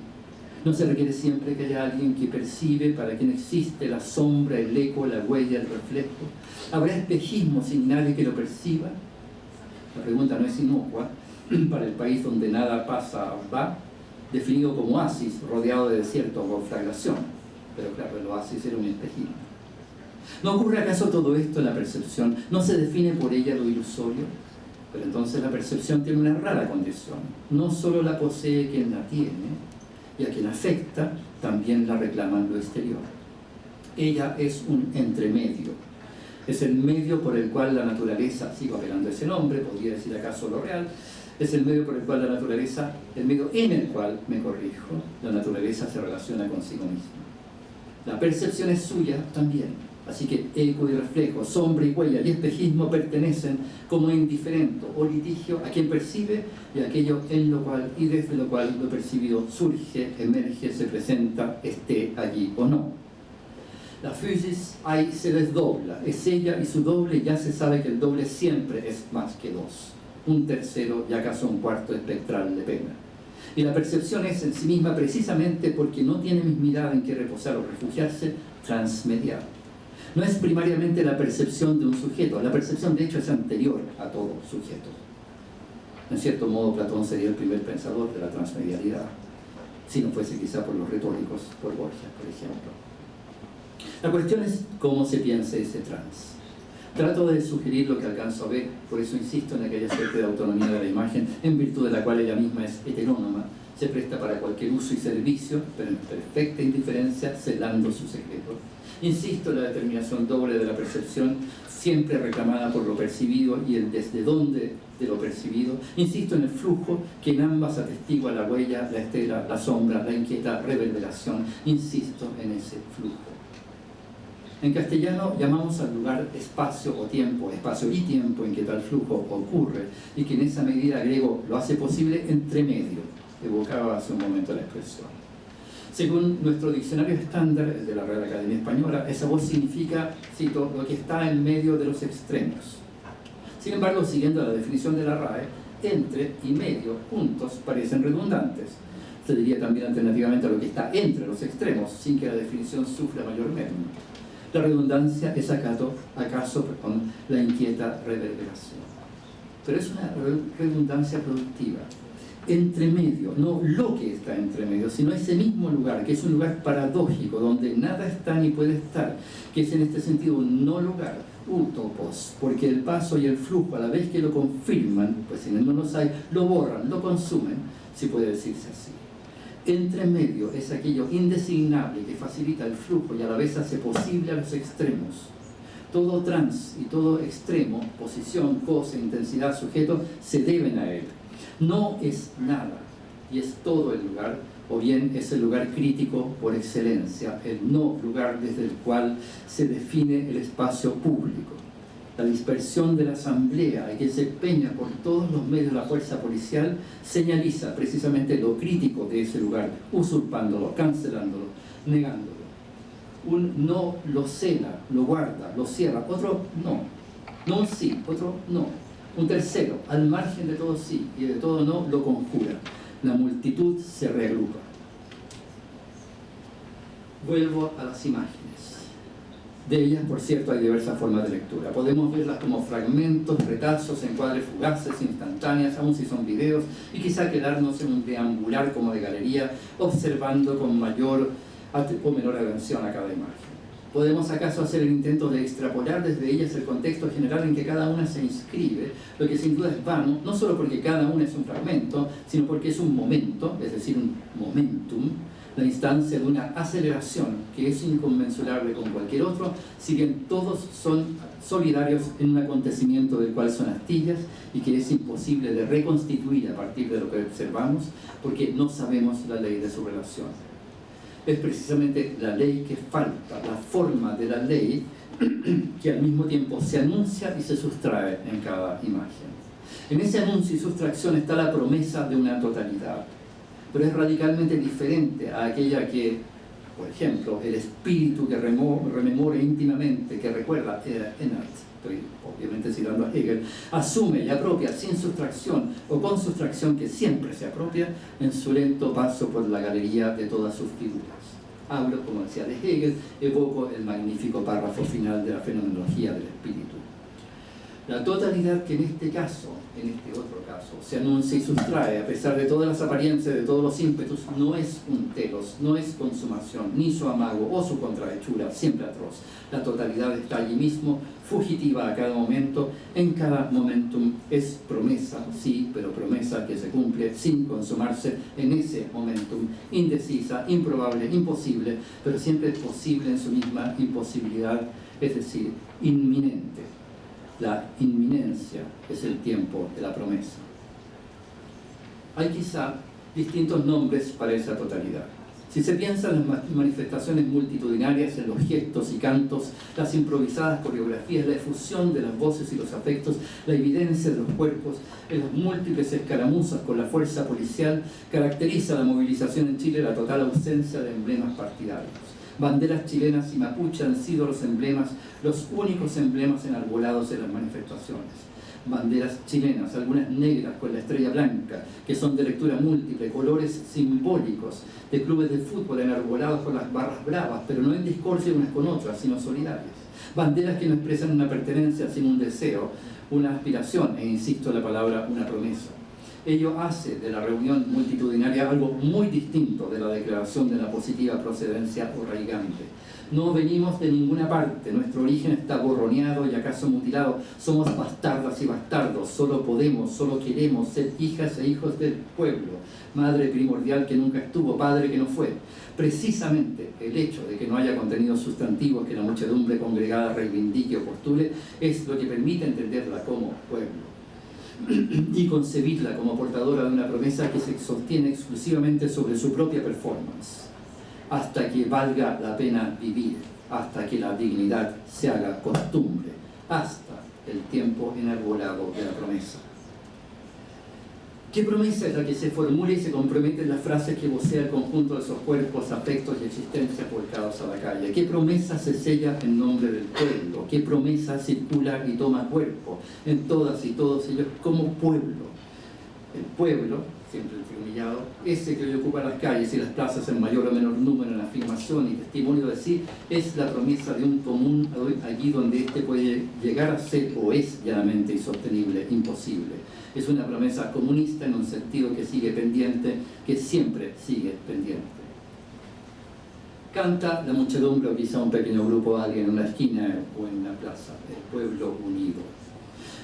¿No se requiere siempre que haya alguien que percibe para quien existe la sombra, el eco, la huella, el reflejo? ¿Habrá espejismo sin nadie que lo perciba? La pregunta no es inocua. Para el país donde nada pasa, va. definido como oasis, rodeado de desierto o conflagración. Pero claro, el oasis era un espejismo. ¿No ocurre acaso todo esto en la percepción? ¿No se define por ella lo ilusorio? Pero entonces la percepción tiene una rara condición. No solo la posee quien la tiene, y a quien afecta, también la reclama en lo exterior. Ella es un entremedio. Es el medio por el cual la naturaleza, sigo apelando a ese nombre, podría decir acaso lo real, es el medio por el cual la naturaleza, el medio en el cual, me corrijo, la naturaleza se relaciona consigo misma. La percepción es suya también. Así que eco y reflejo, sombra y huella y espejismo pertenecen como indiferente o litigio a quien percibe y a aquello en lo cual y desde lo cual lo percibido surge, emerge, se presenta, esté allí o no. La physis ahí se desdobla, es ella y su doble, y ya se sabe que el doble siempre es más que dos. Un tercero y acaso un cuarto espectral de pena. Y la percepción es en sí misma precisamente porque no tiene mismidad en que reposar o refugiarse, transmediada. No es primariamente la percepción de un sujeto, la percepción de hecho es anterior a todo sujeto. En cierto modo Platón sería el primer pensador de la transmedialidad, si no fuese quizá por los retóricos, por Borges, por ejemplo. La cuestión es cómo se piensa ese trans. Trato de sugerir lo que alcanzo a ver, por eso insisto en aquella suerte de autonomía de la imagen, en virtud de la cual ella misma es heterónoma, se presta para cualquier uso y servicio, pero en perfecta indiferencia, celando su secreto. Insisto en la determinación doble de la percepción, siempre reclamada por lo percibido y el desde dónde de lo percibido. Insisto en el flujo que en ambas atestigua la huella, la estela, la sombra, la inquieta reverberación. Insisto en ese flujo. En castellano llamamos al lugar espacio o tiempo, espacio y tiempo en que tal flujo ocurre y que en esa medida griego lo hace posible entre medio. Evocaba hace un momento la expresión. Según nuestro diccionario estándar, el de la Real Academia Española, esa voz significa, cito, lo que está en medio de los extremos. Sin embargo, siguiendo la definición de la RAE, entre y medio, juntos, parecen redundantes. Se diría también alternativamente a lo que está entre los extremos, sin que la definición sufra mayor merma. La redundancia es acaso la inquieta reverberación. Pero es una redundancia productiva. Entre medio, no lo que está entre medio, sino ese mismo lugar, que es un lugar paradójico, donde nada está ni puede estar, que es en este sentido un no lugar, utopos, porque el paso y el flujo, a la vez que lo confirman, pues si no los hay, lo borran, lo consumen, si puede decirse así. Entre medio es aquello indesignable que facilita el flujo y a la vez hace posible a los extremos. Todo trans y todo extremo, posición, cosa, intensidad, sujeto, se deben a él. No es nada y es todo el lugar, o bien es el lugar crítico por excelencia, el no lugar desde el cual se define el espacio público. La dispersión de la asamblea y que se empeña por todos los medios de la fuerza policial señaliza precisamente lo crítico de ese lugar, usurpándolo, cancelándolo, negándolo. Un no lo cela, lo guarda, lo cierra, otro no. No un sí, otro no. Un tercero, al margen de todo sí y de todo no, lo conjura. La multitud se reagrupa. Vuelvo a las imágenes. De ellas, por cierto, hay diversas formas de lectura. Podemos verlas como fragmentos, retazos, encuadres fugaces, instantáneas, aun si son videos, y quizá quedarnos en un deambular como de galería, observando con mayor o menor atención a cada imagen. ¿Podemos acaso hacer el intento de extrapolar desde ellas el contexto general en que cada una se inscribe? Lo que sin duda es vano, no solo porque cada una es un fragmento, sino porque es un momento, es decir, un momentum, la instancia de una aceleración que es inconmensurable con cualquier otro, si bien todos son solidarios en un acontecimiento del cual son astillas y que es imposible de reconstituir a partir de lo que observamos, porque no sabemos la ley de su relación. Es precisamente la ley que falta, la forma de la ley que al mismo tiempo se anuncia y se sustrae en cada imagen. En ese anuncio y sustracción está la promesa de una totalidad, pero es radicalmente diferente a aquella que, por ejemplo, el espíritu que rememora íntimamente, que recuerda, estoy obviamente citando a Hegel, asume y apropia sin sustracción o con sustracción que siempre se apropia en su lento paso por la galería de todas sus figuras. Hablo, como decía, de Hegel, evoco el magnífico párrafo final de la fenomenología del espíritu. La totalidad que en este caso, en este otro caso, se anuncia y sustrae, a pesar de todas las apariencias, de todos los ímpetus, no es un telos, no es consumación, ni su amago o su contrahechura, siempre atroz. La totalidad está allí mismo, fugitiva a cada momento, en cada momentum es promesa, sí, pero promesa que se cumple sin consumarse en ese momentum, indecisa, improbable, imposible, pero siempre es posible en su misma imposibilidad, es decir, inminente. La inminencia es el tiempo de la promesa. Hay quizá distintos nombres para esa totalidad. Si se piensa en las manifestaciones multitudinarias, en los gestos y cantos, las improvisadas coreografías, la efusión de las voces y los afectos, la evidencia de los cuerpos, en las múltiples escaramuzas con la fuerza policial, caracteriza la movilización en Chile la total ausencia de emblemas partidarios. Banderas chilenas y mapuche han sido los emblemas, los únicos emblemas enarbolados en las manifestaciones. Banderas chilenas, algunas negras con la estrella blanca, que son de lectura múltiple, colores simbólicos de clubes de fútbol enarbolados con las barras bravas, pero no en discordia unas con otras, sino solidarias. Banderas que no expresan una pertenencia, sino un deseo, una aspiración, e insisto en la palabra, una promesa. Ello hace de la reunión multitudinaria algo muy distinto de la declaración de la positiva procedencia o raigante. No venimos de ninguna parte, nuestro origen está borroneado y acaso mutilado, somos bastardas y bastardos, solo podemos, solo queremos ser hijas e hijos del pueblo, madre primordial que nunca estuvo, padre que no fue. Precisamente el hecho de que no haya contenidos sustantivos que la muchedumbre congregada reivindique o postule es lo que permite entenderla como pueblo y concebirla como portadora de una promesa que se sostiene exclusivamente sobre su propia performance, hasta que valga la pena vivir, hasta que la dignidad se haga costumbre, hasta el tiempo enarbolado de la promesa. ¿Qué promesa es la que se formula y se compromete en las frases que vocea el conjunto de esos cuerpos, afectos y existencias volcados a la calle? ¿Qué promesa se sella en nombre del pueblo? ¿Qué promesa circula y toma cuerpo en todas y todos ellos como pueblo? El pueblo, siempre entrecomillado, ese que hoy ocupa las calles y las plazas en mayor o menor número en afirmación y testimonio de sí, es la promesa de un común allí donde éste puede llegar a ser o es llanamente insostenible, imposible. Es una promesa comunista en un sentido que sigue pendiente, que siempre sigue pendiente. Canta la muchedumbre o quizá un pequeño grupo, alguien en una esquina o en una plaza, el pueblo unido.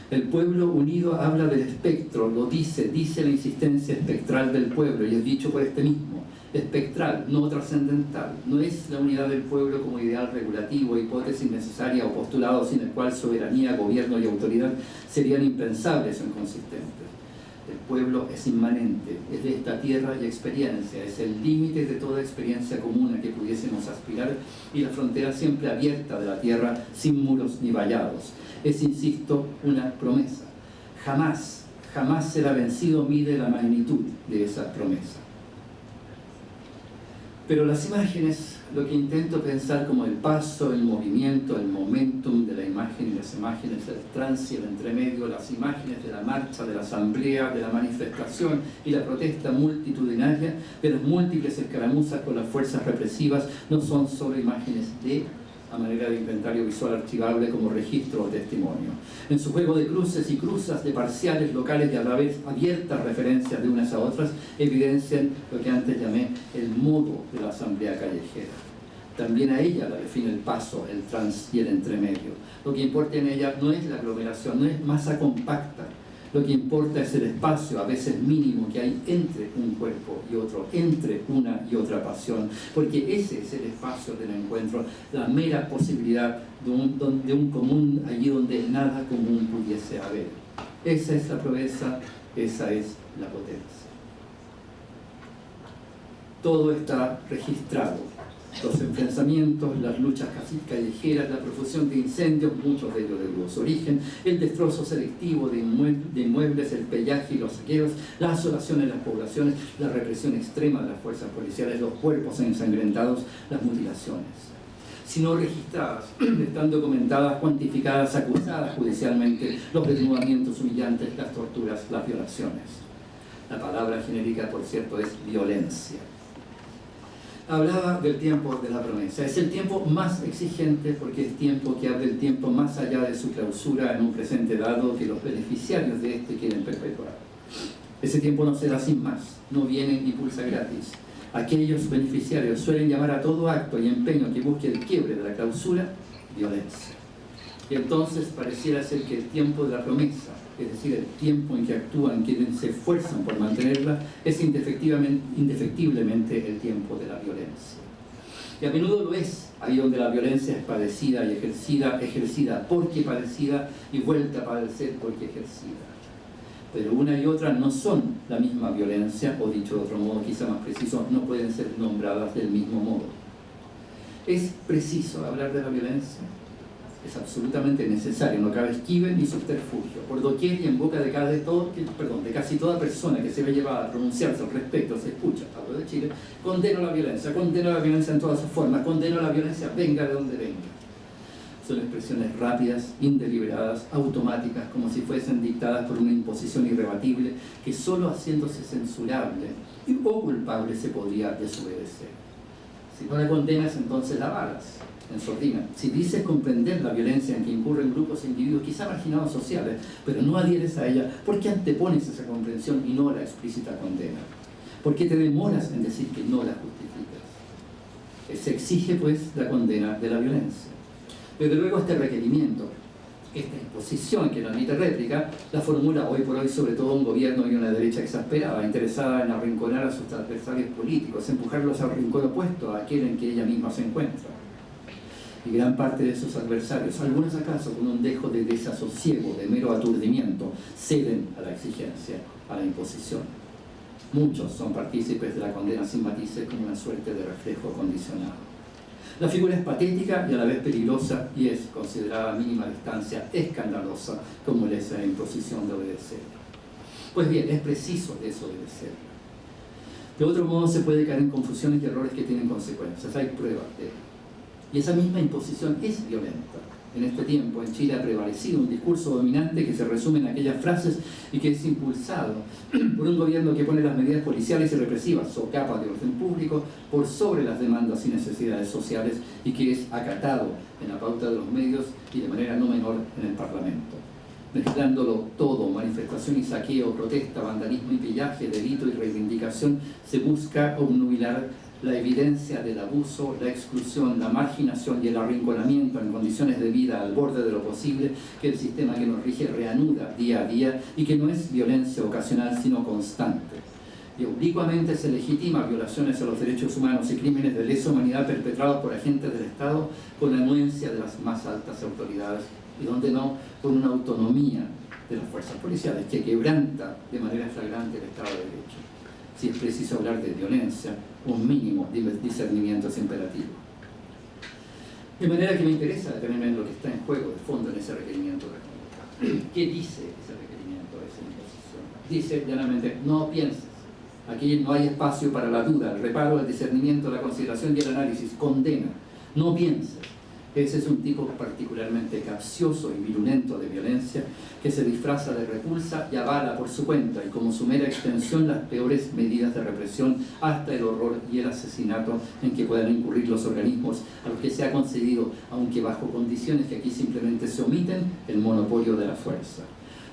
El pueblo unido habla del espectro, lo dice la insistencia espectral del pueblo, y es dicho por este mismo, espectral, no trascendental. No es la unidad del pueblo como ideal regulativo, hipótesis necesaria o postulado sin el cual soberanía, gobierno y autoridad serían impensables o inconsistentes. El pueblo es inmanente, es de esta tierra y experiencia, es el límite de toda experiencia común a que pudiésemos aspirar y la frontera siempre abierta de la tierra sin muros ni vallados. Es, insisto, una promesa. Jamás, jamás será vencido, mide la magnitud de esa promesa. Pero las imágenes, lo que intento pensar como el paso, el movimiento, el momentum de la imagen y las imágenes, el trance, el entremedio, las imágenes de la marcha, de la asamblea, de la manifestación y la protesta multitudinaria, de las múltiples escaramuzas con las fuerzas represivas, no son solo imágenes de, a manera de inventario visual archivable como registro o testimonio. En su juego de cruces y cruzas, de parciales, locales y a la vez abiertas referencias de unas a otras, evidencian lo que antes llamé el modo de la asamblea callejera. También a ella la define el paso, el trans y el entremedio. Lo que importa en ella no es la aglomeración, no es masa compacta. Lo que importa es el espacio, a veces mínimo, que hay entre un cuerpo y otro, entre una y otra pasión, porque ese es el espacio del encuentro, la mera posibilidad de un común allí donde nada común pudiese haber. Esa es la proeza, esa es la potencia. Todo está registrado. Los enfrentamientos, las luchas casi callejeras, la profusión de incendios, muchos de ellos de dudoso origen, el destrozo selectivo de inmuebles, el pellaje y los saqueos, la asolación en las poblaciones, la represión extrema de las fuerzas policiales, los cuerpos ensangrentados, las mutilaciones. Si no registradas, están documentadas, cuantificadas, acusadas judicialmente, los desnudamientos humillantes, las torturas, las violaciones. La palabra genérica, por cierto, es violencia. hablaba del tiempo de la promesa. Es el tiempo más exigente porque es tiempo que abre el tiempo más allá de su clausura en un presente dado que los beneficiarios de este quieren perpetuar. Ese tiempo no se da sin más, no viene ni pulsa gratis. Aquellos beneficiarios suelen llamar a todo acto y empeño que busque el quiebre de la clausura violencia. Y entonces pareciera ser que el tiempo de la promesa, es decir, el tiempo en que actúan quienes se esfuerzan por mantenerla, es indefectiblemente el tiempo de la violencia. Y a menudo lo es, ahí donde la violencia es padecida y ejercida porque padecida y vuelta a padecer porque ejercida. Pero una y otra no son la misma violencia, o dicho de otro modo, quizá más preciso, no pueden ser nombradas del mismo modo. ¿Es preciso hablar de la violencia? Es absolutamente necesario, no cabe esquive ni subterfugio. Por doquier y en boca de casi toda persona que se ve llevada a pronunciarse al respecto, se escucha, hablo de Chile, condeno la violencia en todas sus formas, condeno la violencia, venga de donde venga. Son expresiones rápidas, indeliberadas, automáticas, como si fuesen dictadas por una imposición irrebatible que solo haciéndose censurable o culpable se podría desobedecer. Si no la condenas, entonces la avalas en sordina. Si dices comprender la violencia en que incurren grupos e individuos quizá marginados sociales, pero no adhieres a ella, ¿por qué antepones esa comprensión y no la explícita condena? ¿Por qué te demoras en decir que no la justificas? Se exige, pues, la condena de la violencia. Desde luego este requerimiento, esta imposición que no admite réplica, la formula hoy por hoy sobre todo un gobierno y una derecha exasperada, interesada en arrinconar a sus adversarios políticos, empujarlos al rincón opuesto a aquel en que ella misma se encuentra. Y gran parte de esos adversarios, algunos acaso con un dejo de desasosiego, de mero aturdimiento, ceden a la exigencia, a la imposición. Muchos son partícipes de la condena sin matices como una suerte de reflejo condicionado. La figura es patética y a la vez peligrosa y es considerada a mínima distancia escandalosa como esa imposición de obedecer. Pues bien, es preciso desobedecer. De otro modo se puede caer en confusiones y errores que tienen consecuencias. Hay pruebas de ello. Y esa misma imposición es violenta. En este tiempo en Chile ha prevalecido un discurso dominante que se resume en aquellas frases y que es impulsado por un gobierno que pone las medidas policiales y represivas, socapas de orden público, por sobre las demandas y necesidades sociales y que es acatado en la pauta de los medios y de manera no menor en el Parlamento. Mezclándolo todo, manifestación y saqueo, protesta, vandalismo y pillaje, delito y reivindicación, se busca obnubilar la evidencia del abuso, la exclusión, la marginación y el arrinconamiento en condiciones de vida al borde de lo posible que el sistema que nos rige reanuda día a día y que no es violencia ocasional sino constante. Y oblicuamente se legitima violaciones a los derechos humanos y crímenes de lesa humanidad perpetrados por agentes del Estado con la anuencia de las más altas autoridades y donde no con una autonomía de las fuerzas policiales que quebranta de manera flagrante el Estado de Derecho. Si es preciso hablar de violencia, un mínimo de discernimiento es imperativo. De manera que me interesa detenerme en lo que está en juego de fondo en ese requerimiento de conducta. ¿Qué dice ese requerimiento de esa imposición? Dice llanamente, no pienses. Aquí no hay espacio para la duda, el reparo, el discernimiento, la consideración y el análisis. Condena. No pienses. Ese es un tipo particularmente capcioso y virulento de violencia que se disfraza de repulsa y avala por su cuenta y como su mera extensión las peores medidas de represión hasta el horror y el asesinato en que puedan incurrir los organismos a los que se ha concedido, aunque bajo condiciones que aquí simplemente se omiten, el monopolio de la fuerza.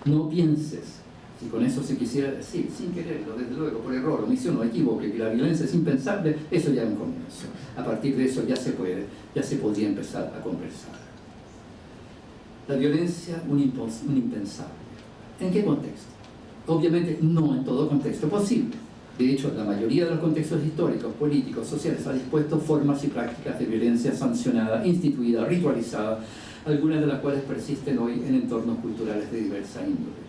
No pienses, si con eso se quisiera decir, sin quererlo, desde luego, por error, omisión o equivoque, que la violencia es impensable, eso ya es un comienzo. A partir de eso ya se podría empezar a conversar. La violencia, un impensable. ¿En qué contexto? Obviamente no en todo contexto posible. De hecho, la mayoría de los contextos históricos, políticos, sociales ha dispuesto formas y prácticas de violencia sancionada, instituida, ritualizada, algunas de las cuales persisten hoy en entornos culturales de diversa índole.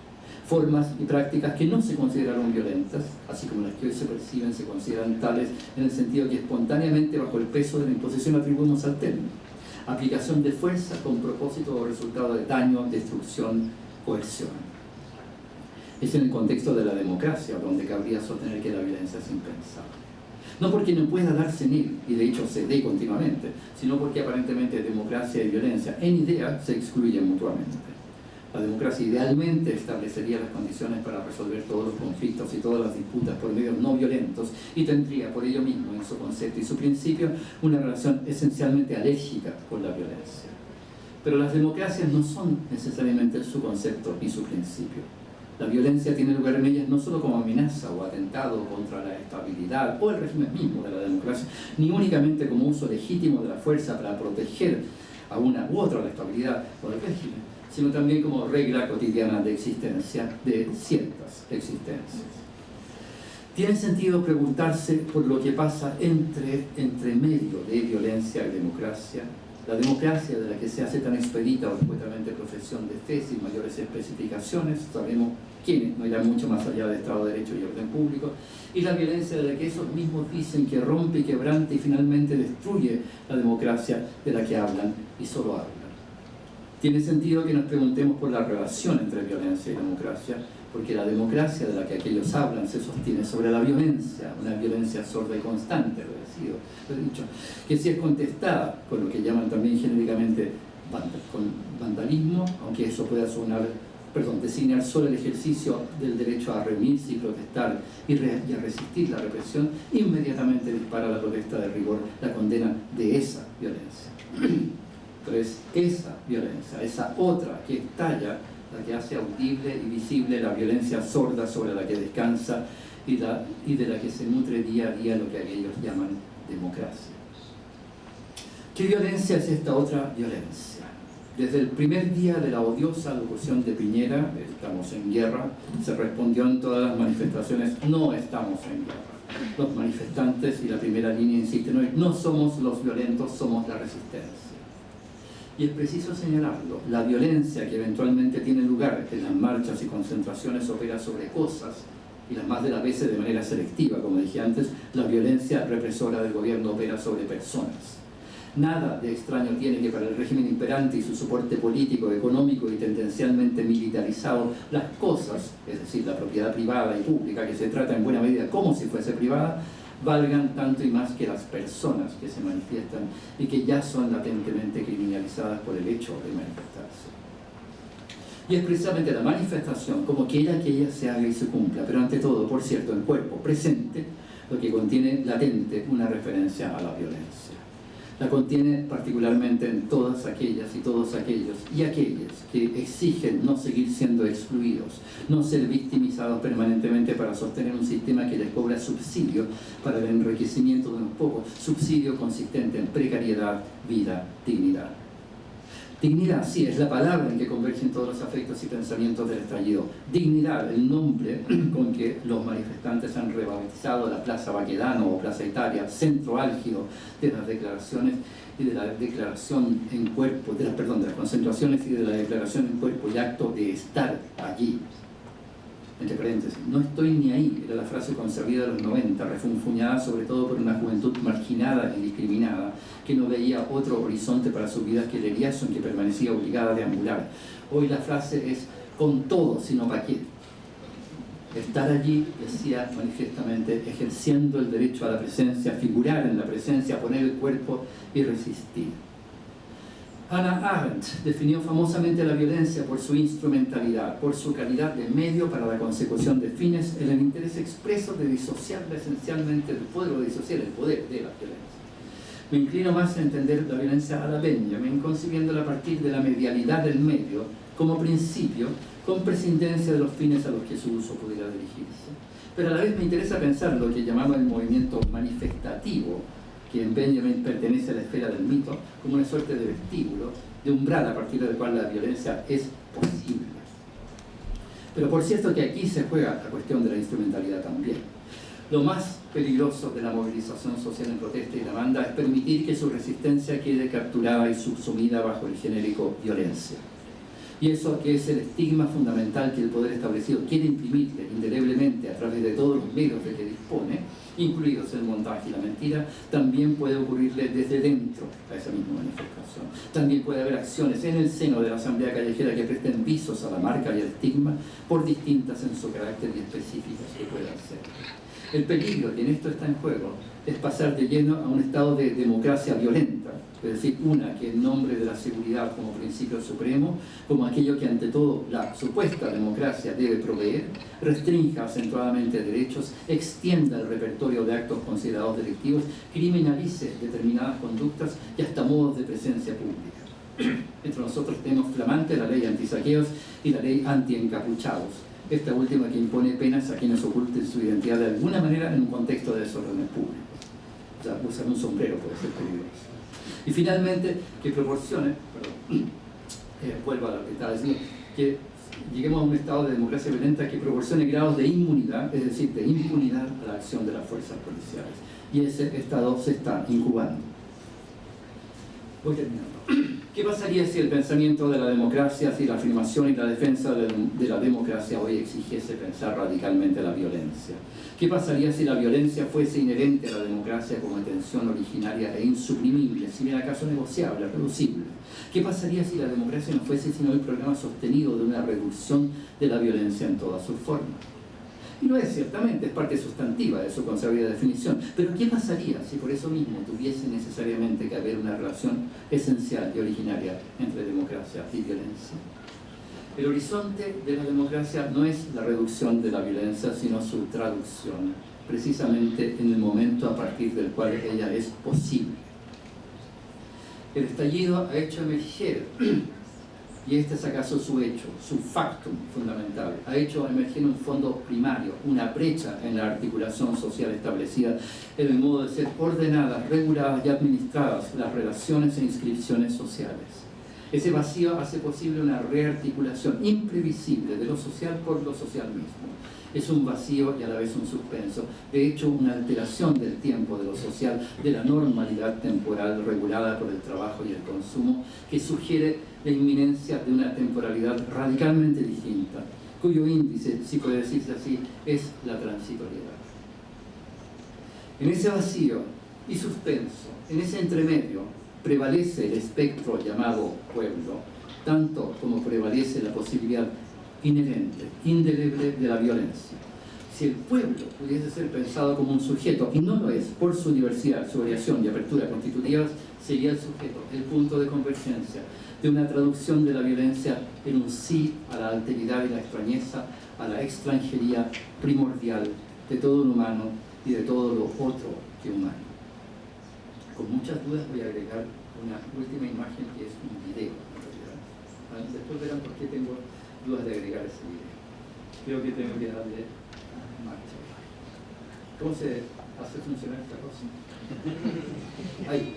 Formas y prácticas que no se consideraron violentas, así como las que hoy se perciben, se consideran tales en el sentido que espontáneamente bajo el peso de la imposición atribuimos al término. Aplicación de fuerza con propósito o resultado de daño, destrucción, coerción. Es en el contexto de la democracia donde cabría sostener que la violencia es impensable. No porque no pueda darse en él, y de hecho se dé continuamente, sino porque aparentemente democracia y violencia en idea se excluyen mutuamente. La democracia idealmente establecería las condiciones para resolver todos los conflictos y todas las disputas por medios no violentos y tendría por ello mismo en su concepto y su principio una relación esencialmente alérgica con la violencia. Pero las democracias no son necesariamente su concepto ni su principio. La violencia tiene lugar en ellas no solo como amenaza o atentado contra la estabilidad o el régimen mismo de la democracia, ni únicamente como uso legítimo de la fuerza para proteger a una u otra la estabilidad o el régimen, sino también como regla cotidiana de existencia de ciertas existencias. Tiene sentido preguntarse por lo que pasa entre medio de violencia y democracia. La democracia de la que se hace tan expedita o escuetamente profesión de fe sin mayores especificaciones, sabemos quiénes no irán mucho más allá de Estado de Derecho y orden público, y la violencia de la que esos mismos dicen que rompe y quebranta y finalmente destruye la democracia de la que hablan y solo hablan. Tiene sentido que nos preguntemos por la relación entre violencia y democracia, porque la democracia de la que aquellos hablan se sostiene sobre la violencia, una violencia sorda y constante, lo he dicho, que si es contestada con lo que llaman también genéricamente con vandalismo, aunque eso pueda designar solo el ejercicio del derecho a reunirse y protestar y a resistir la represión, inmediatamente dispara la protesta de rigor, la condena de esa violencia. Pero es esa violencia, esa otra que estalla, la que hace audible y visible la violencia sorda sobre la que descansa y de la que se nutre día a día lo que aquellos llaman democracia. ¿Qué violencia es esta otra violencia? Desde el primer día de la odiosa locución de Piñera, estamos en guerra, se respondió en todas las manifestaciones, no estamos en guerra. Los manifestantes y la primera línea insisten hoy, no somos los violentos, somos la resistencia. Y es preciso señalarlo, la violencia que eventualmente tiene lugar en las marchas y concentraciones opera sobre cosas, y las más de las veces de manera selectiva, como dije antes, la violencia represora del gobierno opera sobre personas. Nada de extraño tiene que para el régimen imperante y su soporte político, económico y tendencialmente militarizado, las cosas, es decir, la propiedad privada y pública, que se trata en buena medida como si fuese privada, valgan tanto y más que las personas que se manifiestan y que ya son latentemente criminalizadas por el hecho de manifestarse. Y es precisamente la manifestación, como quiera que ella se haga y se cumpla, pero ante todo, por cierto, el cuerpo presente, lo que contiene latente una referencia a la violencia. La contiene particularmente en todas aquellas y todos aquellos y aquellas que exigen no seguir siendo excluidos, no ser victimizados permanentemente para sostener un sistema que les cobra subsidio para el enriquecimiento de unos pocos, subsidio consistente en precariedad, vida, dignidad. Dignidad, sí, es la palabra en que convergen todos los afectos y pensamientos del estallido. Dignidad, el nombre con que los manifestantes han rebautizado la Plaza Baquedano o Plaza Italia, centro álgido de las declaraciones y de la declaración en cuerpo, de las concentraciones y de la declaración en cuerpo y acto de estar allí. Entre paréntesis, no estoy ni ahí, era la frase conservada de los 90, refunfuñada sobre todo por una juventud marginada y discriminada, que no veía otro horizonte para sus vidas que el eriazo en que permanecía obligada a deambular. Hoy la frase es, con todo, sino para qué. Estar allí, decía manifiestamente, ejerciendo el derecho a la presencia, figurar en la presencia, poner el cuerpo y resistir. Hannah Arendt definió famosamente la violencia por su instrumentalidad, por su calidad de medio para la consecución de fines en el interés expreso de disociarla esencialmente del poder o de disociar el poder de la violencia. Me inclino más a entender la violencia a la Benjamin, concibiéndola a partir de la medialidad del medio como principio, con prescindencia de los fines a los que su uso pudiera dirigirse. Pero a la vez me interesa pensar lo que llamaba el movimiento manifestativo, que en Benjamin pertenece a la esfera del mito, como una suerte de vestíbulo, de umbral a partir del cual la violencia es posible. Pero por cierto que aquí se juega la cuestión de la instrumentalidad también. Lo más peligroso de la movilización social en protesta y demanda es permitir que su resistencia quede capturada y subsumida bajo el genérico violencia. Y eso que es el estigma fundamental que el poder establecido quiere imprimirle indeleblemente a través de todos los medios de que dispone, incluidos el montaje y la mentira, también puede ocurrirle desde dentro a esa misma manifestación. También puede haber acciones en el seno de la asamblea callejera que presten visos a la marca y al estigma, por distintas en su carácter y específicas que puedan ser. El peligro, y en esto está en juego, es pasar de lleno a un estado de democracia violenta, es decir, una que en nombre de la seguridad como principio supremo, como aquello que ante todo la supuesta democracia debe proveer, restrinja acentuadamente derechos, extienda el repertorio de actos considerados delictivos, criminalice determinadas conductas y hasta modos de presencia pública. Entre nosotros tenemos flamante la ley antisaqueos y la ley anti-encapuchados, esta última que impone penas a quienes oculten su identidad de alguna manera en un contexto de desórdenes públicos. O sea, usar un sombrero puede ser peligroso. Y finalmente, que proporcione, vuelvo a lo que estaba diciendo, que lleguemos a un estado de democracia violenta que proporcione grados de inmunidad, es decir, de impunidad a la acción de las fuerzas policiales. Y ese estado se está incubando. Voy terminando. ¿Qué pasaría si el pensamiento de la democracia, si la afirmación y la defensa de la democracia hoy exigiese pensar radicalmente la violencia? ¿Qué pasaría si la violencia fuese inherente a la democracia como tensión originaria e insuprimible, si bien acaso negociable, reducible? ¿Qué pasaría si la democracia no fuese sino el programa sostenido de una reducción de la violencia en todas sus formas? Y lo es, ciertamente, es parte sustantiva de su consabida definición. Pero ¿qué pasaría si por eso mismo tuviese necesariamente que haber una relación esencial y originaria entre democracia y violencia? El horizonte de la democracia no es la reducción de la violencia, sino su traducción, precisamente en el momento a partir del cual ella es posible. El estallido ha hecho emerger, y este es acaso su hecho, su factum fundamental, ha hecho emerger un fondo primario, una brecha en la articulación social establecida, en el modo de ser ordenadas, reguladas y administradas las relaciones e inscripciones sociales. Ese vacío hace posible una rearticulación imprevisible de lo social por lo social mismo. Es un vacío y a la vez un suspenso, de hecho una alteración del tiempo de lo social, de la normalidad temporal regulada por el trabajo y el consumo, que sugiere la inminencia de una temporalidad radicalmente distinta, cuyo índice, si puede decirse así, es la transitoriedad. En ese vacío y suspenso, en ese entremedio, prevalece el espectro llamado pueblo, tanto como prevalece la posibilidad inherente, indeleble de la violencia. Si el pueblo pudiese ser pensado como un sujeto, y no lo es por su diversidad, su variación y apertura constitutivas, sería el sujeto, el punto de convergencia de una traducción de la violencia en un sí a la alteridad y la extrañeza, a la extranjería primordial de todo lo humano y de todo lo otro que humano. Con muchas dudas voy a agregar una última imagen que es un video, en realidad. Después verán por qué tengo dudas de agregar ese video. Creo que tengo que darle marcha. ¿Cómo se hace funcionar esta cosa? Ahí.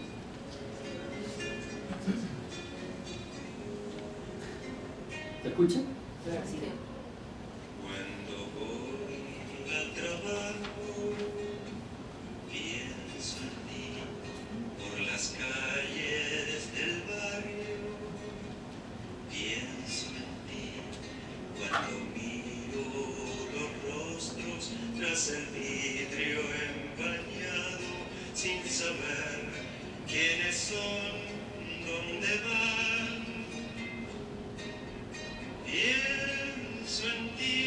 ¿Se escucha? Sí. Cuando voy al trabajo, pienso en ti por las calles del barrio, pienso en ti cuando miro los rostros tras el vidrio empañado, sin saber quiénes son, dónde van. Pienso en ti,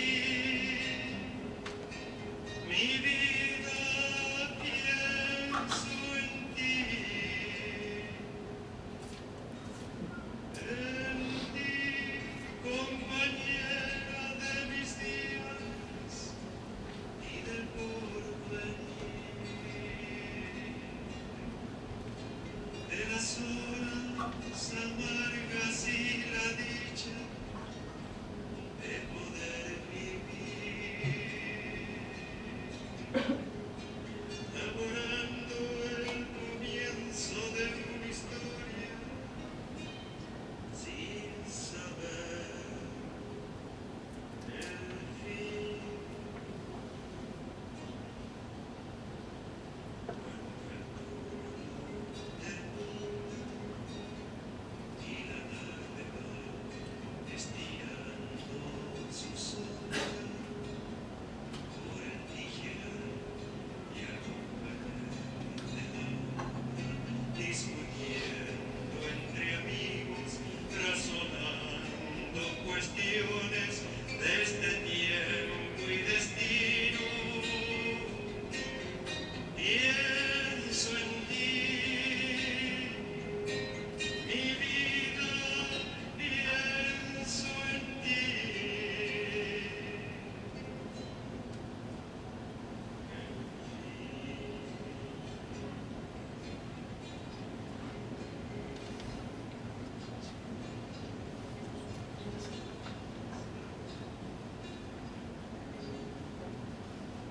mi vida, pienso en ti, compañera de mis días y del porvenir, de las horas amargas y la dicha de poder vivir, elaborando el comienzo de una historia, sin saber el fin. Cuando el mundo termina y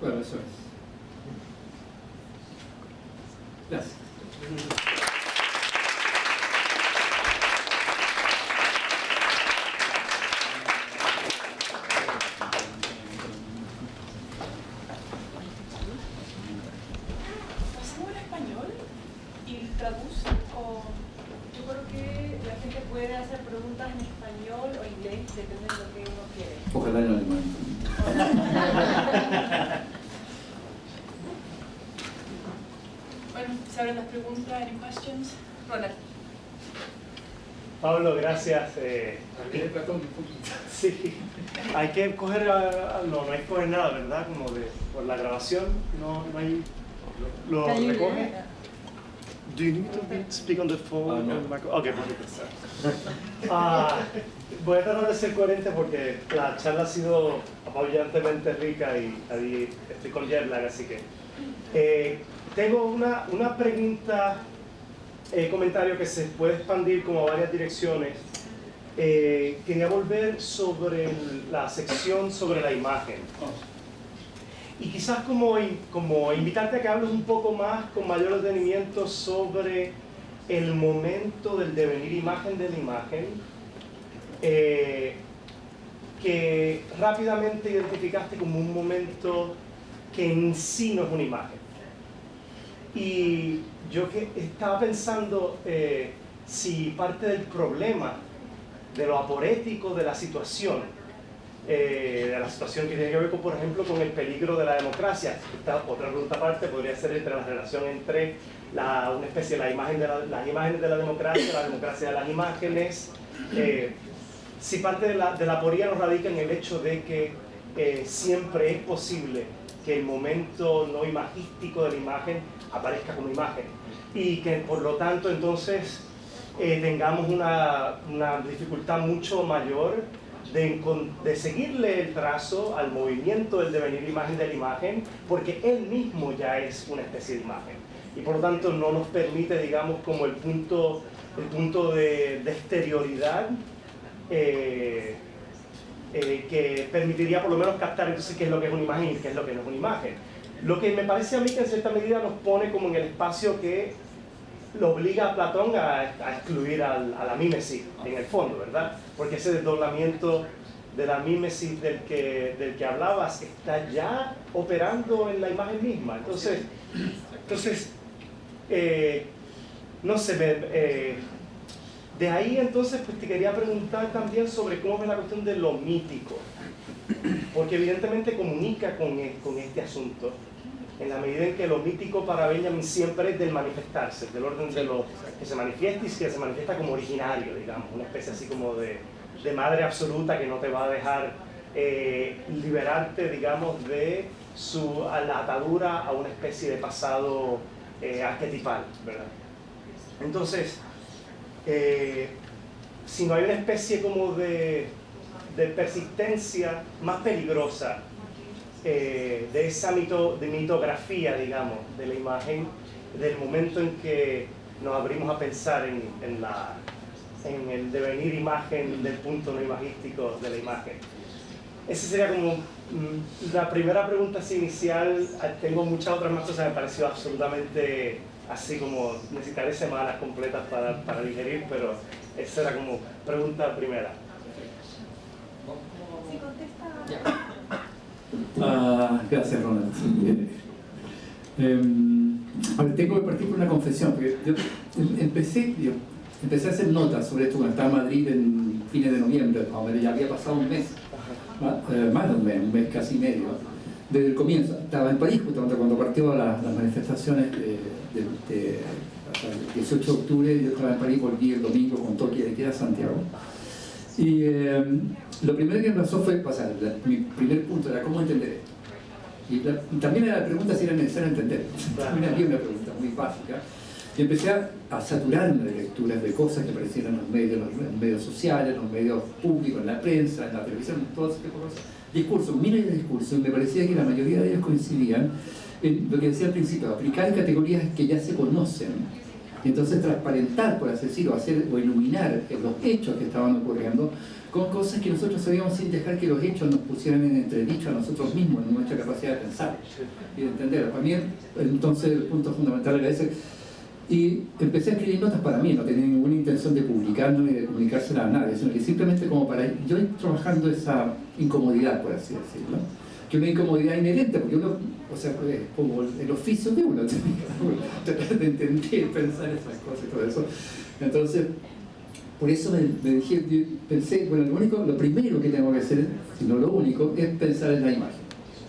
Bueno, eso es. Gracias. ¿Pasamos en español y traducen o...? Yo creo que la gente puede hacer preguntas en español o inglés, depende de lo que uno quiere. Ojalá en alemán. Bueno, se abren las preguntas, any questions? Ronald. Pablo, gracias. Sí, hay que coger, no hay que coger nada, ¿verdad? Como por la grabación, no hay, lo recoge. Do you need to speak on the phone? No. On the micro? Okay, perfecto. Voy a tratar de ser coherente porque la charla ha sido apabullantemente rica y ahí estoy con jet lag, así que tengo una pregunta, comentario que se puede expandir como a varias direcciones. Quería volver sobre la sección sobre la imagen. Y quizás como invitarte a que hables un poco más, con mayor detenimiento, sobre el momento del devenir imagen de la imagen, que rápidamente identificaste como un momento que en sí no es una imagen. Y yo que estaba pensando si parte del problema de lo aporético de la situación que tiene que ver con, por ejemplo, con el peligro de la democracia. Esta otra pregunta aparte podría ser entre la relación entre una especie de las imágenes de la democracia de las imágenes. Si parte de la aporía nos radica en el hecho de que siempre es posible que el momento no imagístico de la imagen aparezca como imagen y que por lo tanto entonces tengamos una dificultad mucho mayor de seguirle el trazo al movimiento del devenir imagen de la imagen, porque él mismo ya es una especie de imagen y por lo tanto no nos permite, digamos, como el punto de exterioridad que permitiría por lo menos captar entonces qué es lo que es una imagen y qué es lo que no es una imagen. Lo que me parece a mí que en cierta medida nos pone como en el espacio que lo obliga a Platón a excluir a la mímesis en el fondo, ¿verdad? Porque ese desdoblamiento de la mímesis del que hablabas está ya operando en la imagen misma. Entonces no sé, de ahí entonces pues te quería preguntar también sobre cómo ves la cuestión de lo mítico, porque evidentemente comunica con este asunto, en la medida en que lo mítico para Benjamin siempre es del manifestarse, del orden de lo que se manifiesta y que se manifiesta como originario, digamos, una especie así como de madre absoluta que no te va a dejar liberarte, digamos, de la atadura a una especie de pasado arquetipal, ¿verdad? Entonces, si no hay una especie como de persistencia más peligrosa de esa mitografía, digamos, de la imagen, del momento en que nos abrimos a pensar en el devenir imagen del punto no imagístico de la imagen. Esa sería como la primera pregunta así inicial. Tengo muchas otras más cosas, me pareció absolutamente así como necesitaré semanas completas para digerir, pero esa era como pregunta primera. Si contesta... Gracias, Ronald. A ver, tengo que partir con una confesión, porque yo empecé a hacer notas sobre esto cuando estaba en Madrid en fines de noviembre, ya había pasado un mes, más de un mes casi medio, desde el comienzo. Estaba en París justamente cuando partió las manifestaciones del 18 de octubre, yo estaba en París, volví el domingo con toque de queda a Santiago. Y lo primero que me pasó fue pasar, mi primer punto era cómo entender esto. Y también era la pregunta si era necesario entender. También había una pregunta muy básica. Y empecé a saturarme de lecturas de cosas que aparecían en los medios sociales, en los medios públicos, en la prensa, en la televisión, en todo ese tipo de cosas. Discursos, miles de discursos, y me parecía que la mayoría de ellos coincidían en lo que decía al principio, aplicar categorías que ya se conocen Y entonces transparentar, por así decirlo, hacer o iluminar los hechos que estaban ocurriendo con cosas que nosotros sabíamos sin dejar que los hechos nos pusieran en entredicho a nosotros mismos, en nuestra capacidad de pensar y de entender. Para mí, entonces, el punto fundamental era ese. Y empecé a escribir notas para mí, no tenía ninguna intención de publicarlo ni de comunicársela a nadie, sino que simplemente como para yo ir trabajando esa incomodidad, por así decirlo. Que una incomodidad inherente, porque uno, o sea, es como el oficio de uno, tratar de entender, pensar esas cosas y todo eso. Entonces, por eso pensé, bueno, lo primero que tengo que hacer, si no lo único, es pensar en la imagen.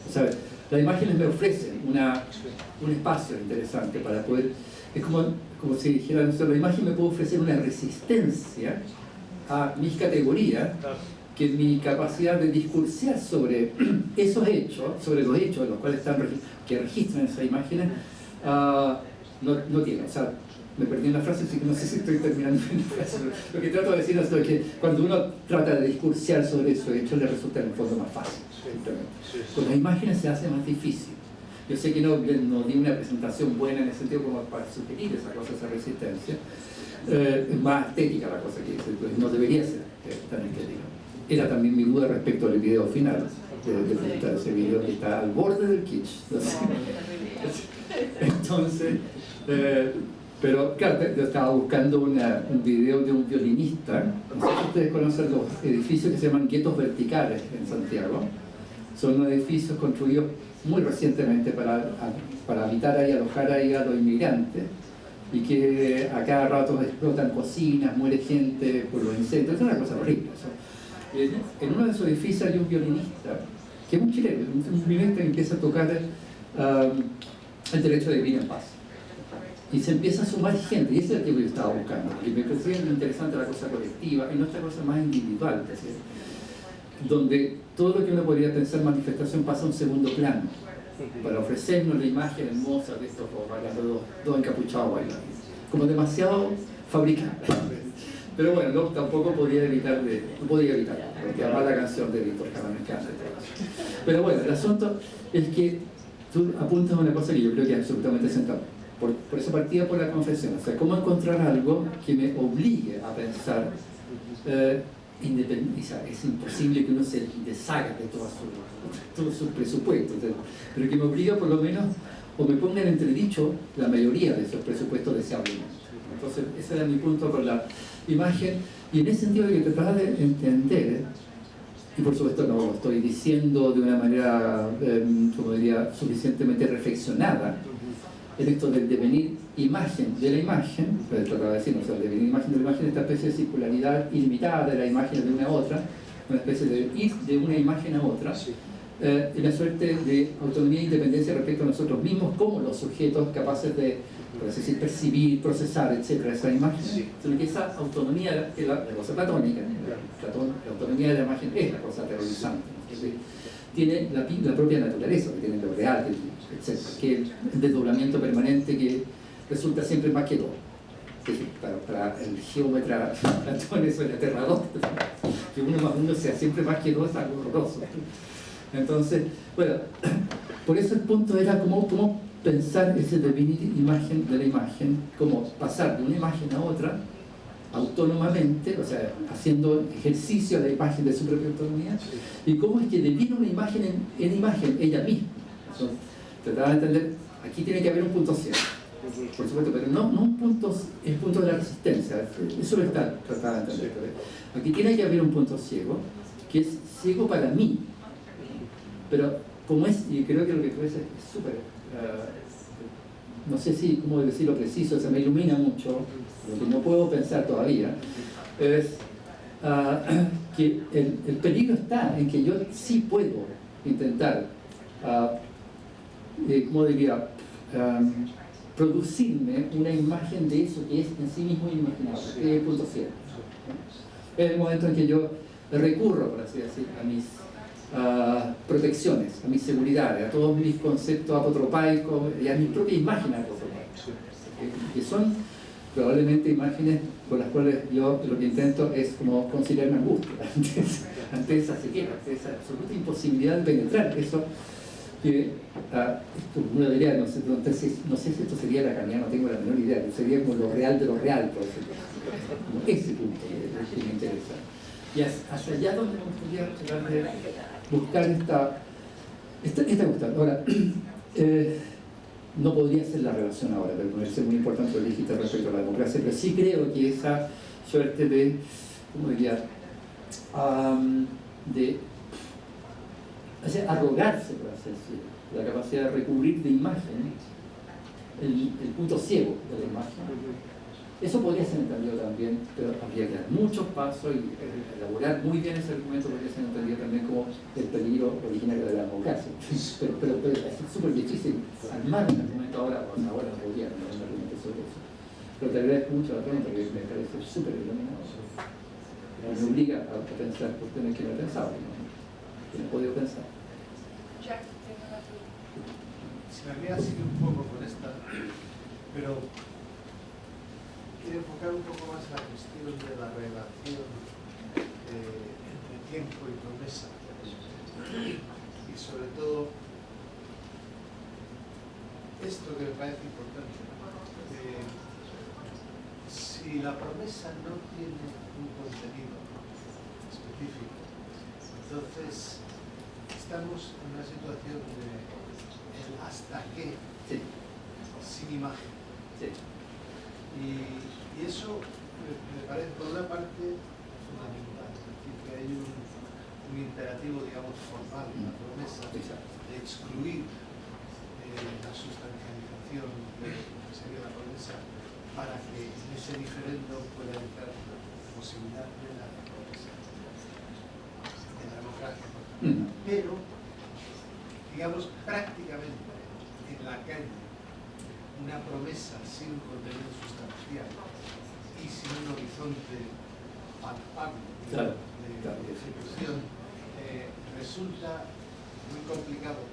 O sea, las imágenes me ofrecen un espacio interesante para poder, es como si dijera, la imagen me puede ofrecer una resistencia a mis categorías, que mi capacidad de discursiar sobre esos hechos, sobre los hechos los cuales que registran esas imágenes, no tiene. O sea, me perdí en la frase, así que no sé si estoy terminando en la frase. Lo que trato de decir es que cuando uno trata de discursiar sobre esos hechos, le resulta en el fondo más fácil. Con las imágenes se hace más difícil. Yo sé que no di una presentación buena en el sentido como para sugerir esa cosa, esa resistencia. Es más estética la cosa que dice, pues no debería ser tan estética. Era también mi duda respecto al video final, de presentar ese video que está al borde del kitsch. Entonces, pero claro, yo estaba buscando un video de un violinista. No sé si ustedes conocen los edificios que se llaman guetos verticales en Santiago. Son edificios construidos muy recientemente para habitar ahí, alojar ahí a los inmigrantes, y que a cada rato explotan cocinas, muere gente por los incendios. Es una cosa horrible eso. En uno de esos edificios hay un violinista, que es un chileno, un violinista que empieza a tocar el derecho de vivir en paz. Y se empieza a sumar gente, y ese es el que yo estaba buscando, porque me parecía interesante la cosa colectiva y no esta cosa más individual, es decir, donde todo lo que uno podría pensar manifestación pasa a un segundo plano, para ofrecernos la imagen hermosa de estos dos encapuchados bailando, como demasiado fabricante. Pero bueno, no, tampoco podía evitar, porque además la canción de Víctor Jara me encanta. Pero bueno, el asunto es que tú apuntas a una cosa que yo creo que es absolutamente central. Por eso partía por la confesión, o sea, cómo encontrar algo que me obligue a pensar independencia. Es imposible que uno se deshaga de todos sus presupuestos, pero que me obliga por lo menos, o me ponga en entredicho la mayoría de esos presupuestos deseablemente. Entonces, ese era mi punto con la imagen, y en ese sentido que trataba de entender, y por supuesto no lo estoy diciendo de una manera, como diría, suficientemente reflexionada, en esto del devenir imagen de la imagen, trataba de decir, o sea, el devenir imagen de la imagen, esta especie de circularidad ilimitada de la imagen de una a otra, una especie de ir de una imagen a otra, y una suerte de autonomía e independencia respecto a nosotros mismos como los sujetos capaces de, por así decir, percibir, procesar, etcétera, esa imagen, sino que esa autonomía es la cosa platónica, la autonomía de la imagen es la cosa aterrorizante, tiene la propia naturaleza, que tiene lo real, etcétera, que es el desdoblamiento permanente que resulta siempre más que todo. Para el geómetra Platón eso es aterrador, que 1 más 1 sea siempre más que 2 es algo horroroso. Entonces, bueno, por eso el punto era cómo pensar ese devenir imagen de la imagen, cómo pasar de una imagen a otra autónomamente, o sea, haciendo ejercicio de la imagen de su propia autonomía, y cómo es que deviene una imagen en imagen, ella misma. Entonces, trataba de entender, aquí tiene que haber un punto ciego, por supuesto, pero no un punto, el punto de la resistencia, eso lo está tratando de entender. Aquí tiene que haber un punto ciego, que es ciego para mí, pero como es, y creo que lo que tú dices es súper, no sé si, cómo decirlo preciso, se me ilumina mucho, lo que no puedo pensar todavía, es que el peligro está en que yo sí puedo intentar, ¿cómo diría?, producirme una imagen de eso que es en sí mismo inimaginable, que es el punto ciego. Es el momento en que yo recurro, por así decir, a mis protecciones, a mis seguridades, a todos mis conceptos apotropaicos y a mi propia imagen apotropaica, que son probablemente imágenes con las cuales yo lo que intento es como conciliarme angustia ante esa ceguera, ante esa absoluta imposibilidad de penetrar eso que esto uno debería, no sé si esto sería lacaniano, no tengo la menor idea, pero sería como lo real de lo real, por ejemplo. Como ese punto que me interesa. Y hacia allá donde me gustaría tratar de buscar esta cuestión. Ahora, no podría ser la relación ahora, pero me parece muy importante lo que dijiste respecto a la democracia, pero sí creo que esa suerte de, ¿cómo diría?, de arrogarse, por así decirlo, la capacidad de recubrir de imagen el punto ciego de la imagen. Eso podría ser entendido también, pero habría que dar muchos pasos y elaborar muy bien ese argumento podría ser entendido también como el peligro originario de la democracia. Pero es súper difícil armar un argumento ahora no podría armar un argumento sobre eso. Pero te agradezco mucho la pregunta, que me parece súper iluminadora. Me obliga a pensar cuestiones que no he pensado, que no he podido pensar. Jack, tengo una pregunta. Si la mía sigue un poco con esta, pero quiero enfocar un poco más la cuestión de la relación entre tiempo y promesa. Y sobre todo, esto que me parece importante. Si la promesa no tiene un contenido específico, entonces estamos en una situación de el hasta qué, Sí. sin imagen. Sí. Y eso me parece, por una parte, fundamental. Es decir, que hay un imperativo, digamos, formal en la promesa de excluir la sustancialización de lo que sería la promesa para que en ese diferendo pueda entrar la posibilidad de la promesa, de la democracia. Pero, digamos, prácticamente en la calle, una promesa sin un contenido sustancial y sin un horizonte palpable de ejecución resulta muy complicado.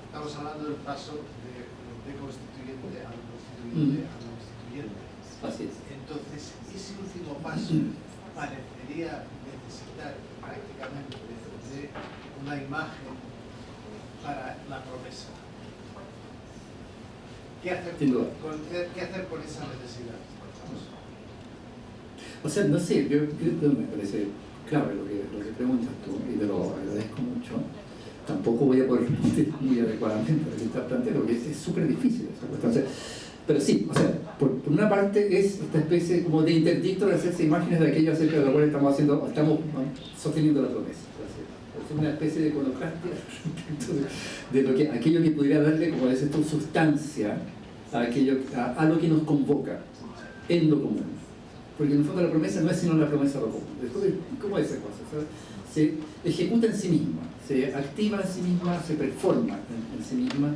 Estamos hablando del paso de constituyente a lo constituyente a lo constituyente. Así es. Entonces, ese último paso parecería necesitar prácticamente de una imagen para la promesa. ¿Qué hacer con esa necesidad? O sea, no sé, yo me parece clave lo que preguntas tú y te lo agradezco mucho. Tampoco voy a poder responder muy adecuadamente lo que estás planteando, porque es súper difícil esa cuestión. O sea, pero sí, o sea, por una parte es esta especie como de interdicto de hacerse imágenes de aquello acerca de lo cual estamos sosteniendo la promesa. Es una especie de iconoclastia de aquello que pudiera darle, como dices tú, sustancia a lo que nos convoca en lo común. Porque en el fondo la promesa no es sino la promesa de lo común. ¿Cómo es esa cosa? O sea, se ejecuta en sí misma, se activa en sí misma, se performa en sí misma.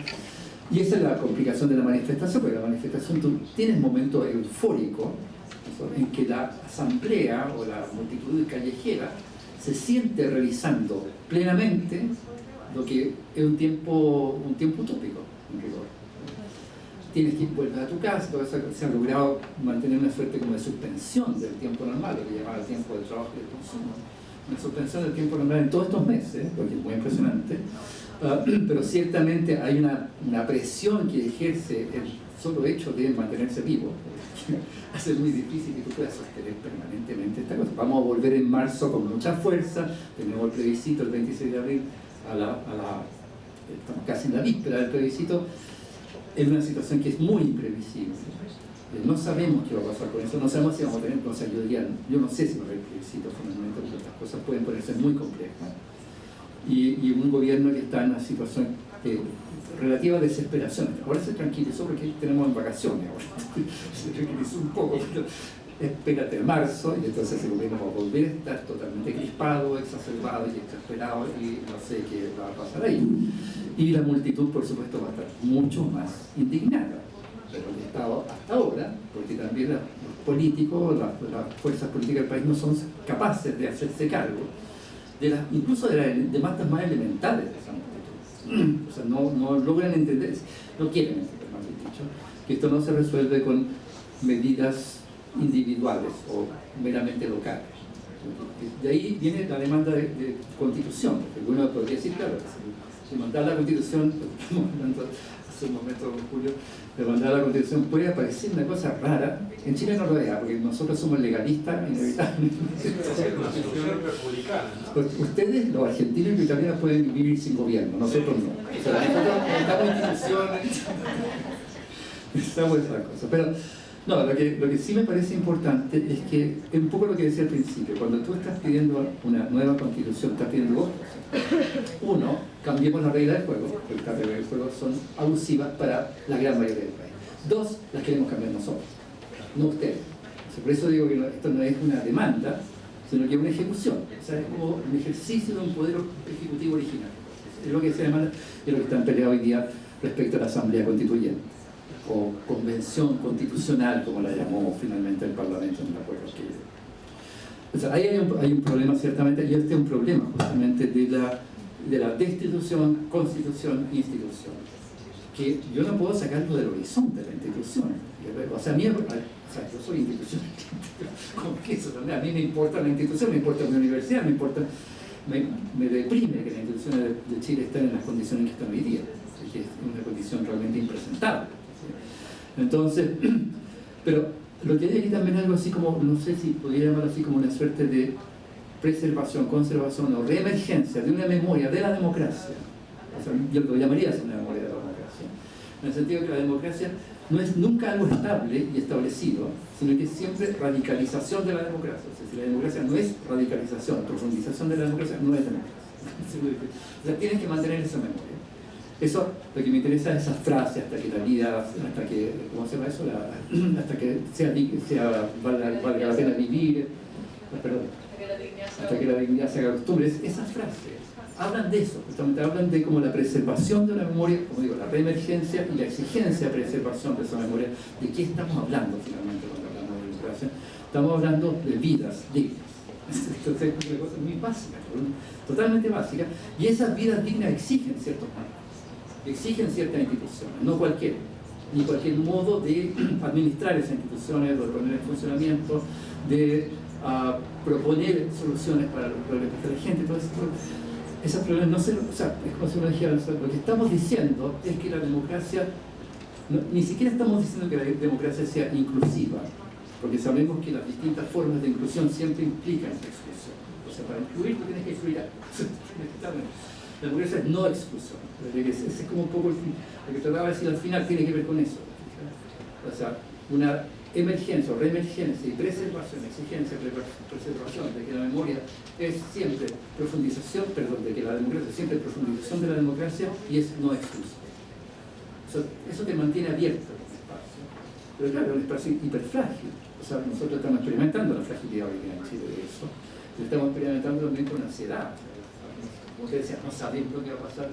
Y esa es la complicación de la manifestación, porque la manifestación tú tienes momentos eufóricos en que la asamblea o la multitud callejera se siente realizando plenamente lo que es un tiempo utópico, en rigor. Tienes que volver a tu casa, todo eso se ha logrado mantener una suerte como de suspensión del tiempo normal, lo que llamaba el tiempo del trabajo y del consumo. Una suspensión del tiempo normal en todos estos meses, porque es muy impresionante, pero ciertamente hay una presión que ejerce el solo hecho de mantenerse vivo. Hace muy difícil que tú puedas sostener permanentemente esta cosa. Vamos a volver en marzo con mucha fuerza, tenemos el plebiscito el 26 de abril, estamos casi en la víspera del plebiscito, en una situación que es muy imprevisible. No sabemos qué va a pasar con eso, no sabemos si vamos a tener, o sea, yo no sé si va a haber plebiscito finalmente, porque estas cosas pueden ponerse muy complejas. Y un gobierno que está en una situación de relativa desesperación. Ahora se tranquilizó porque tenemos en vacaciones, ahora se tranquilizó un poco, pero espérate a marzo y entonces el gobierno va a volver a estar totalmente crispado, exacerbado y exasperado y no sé qué va a pasar ahí. Y la multitud, por supuesto, va a estar mucho más indignada. Pero el Estado hasta ahora, porque también los políticos, las fuerzas políticas del país no son capaces de hacerse cargo incluso de las demandas más elementales de esa multitud. O sea, no logran entender, no quieren entender, más bien dicho, que esto no se resuelve con medidas individuales o meramente locales. De ahí viene la demanda de constitución, porque uno podría decir, claro, de mandar la Constitución, estamos hablando hace un momento con Julio, de mandar la Constitución puede parecer una cosa rara. En Chile no lo es, porque nosotros somos legalistas, inevitables. republicana, ¿no? Pues ustedes, los argentinos y italianos, pueden vivir sin gobierno, nosotros no. O sea, nosotros necesitamos instituciones, necesitamos esas cosas. Pero no, lo que sí me parece importante es que, es un poco lo que decía al principio, cuando tú estás pidiendo una nueva constitución, estás pidiendo dos cosas. Uno, cambiemos las reglas del juego, porque las reglas del juego son abusivas para la gran mayoría del país. Dos, las queremos cambiar nosotros, no ustedes. O sea, por eso digo que esto no es una demanda, sino que es una ejecución. O sea, es como un ejercicio de un poder ejecutivo original. Es lo que se demanda y es lo que están peleando hoy día respecto a la Asamblea Constituyente, o Convención Constitucional, como la llamó finalmente el Parlamento en el acuerdo que llegó. O sea, ahí hay un problema ciertamente, y este es un problema justamente de la destitución, constitución, institución, que yo no puedo sacarlo del horizonte de la institución. O sea, yo soy institución, confieso también, a mí me importa la institución, me importa mi universidad, me deprime que las instituciones de Chile estén en las condiciones que están hoy día, que es una condición realmente impresentable. Entonces, pero lo que hay aquí también es algo así como, no sé si podría llamarlo así como una suerte de preservación, conservación o reemergencia de una memoria de la democracia. O sea, yo lo llamaría así una memoria de la democracia, en el sentido que la democracia no es nunca algo estable y establecido, sino que es siempre radicalización de la democracia. O sea, si la democracia no es radicalización, profundización de la democracia, no es democracia. O sea, tienes que mantener esa memoria. Eso, lo que me interesa es esa frase, hasta que la vida, hasta que, ¿cómo se llama eso? Hasta que valga la pena vivir, perdón, hasta que la dignidad se haga costumbre. Esas frases hablan de eso, justamente hablan de como la preservación de una memoria, como digo, la reemergencia y la exigencia de preservación de esa memoria. ¿De qué estamos hablando finalmente cuando hablamos de democracia? Estamos hablando de vidas dignas. Entonces, es una cosa muy básica, totalmente básica, y esas vidas dignas exigen ciertos marcos. Exigen ciertas instituciones, no cualquier, ni cualquier modo de administrar esas instituciones, de poner en funcionamiento, de proponer soluciones para los problemas de la gente. Todo eso, esos problemas no se... O sea, es como si uno dijera, lo que estamos diciendo es que la democracia, ni siquiera estamos diciendo que la democracia sea inclusiva, porque sabemos que las distintas formas de inclusión siempre implican exclusión. O sea, para incluir tú tienes que excluir algo. La democracia es no exclusión. Ese es como un poco lo que trataba de decir al final, tiene que ver con eso. O sea, una emergencia o reemergencia y preservación, exigencia, preservación de que la memoria es siempre profundización, perdón, de que la democracia es siempre profundización de la democracia y es no exclusión. O sea, eso te mantiene abierto el espacio. Pero claro, es un espacio hiperfrágil. O sea, nosotros estamos experimentando la fragilidad hoy día en Chile de eso. Lo estamos experimentando también con ansiedad. Como usted decía, no sabemos lo que va a pasar.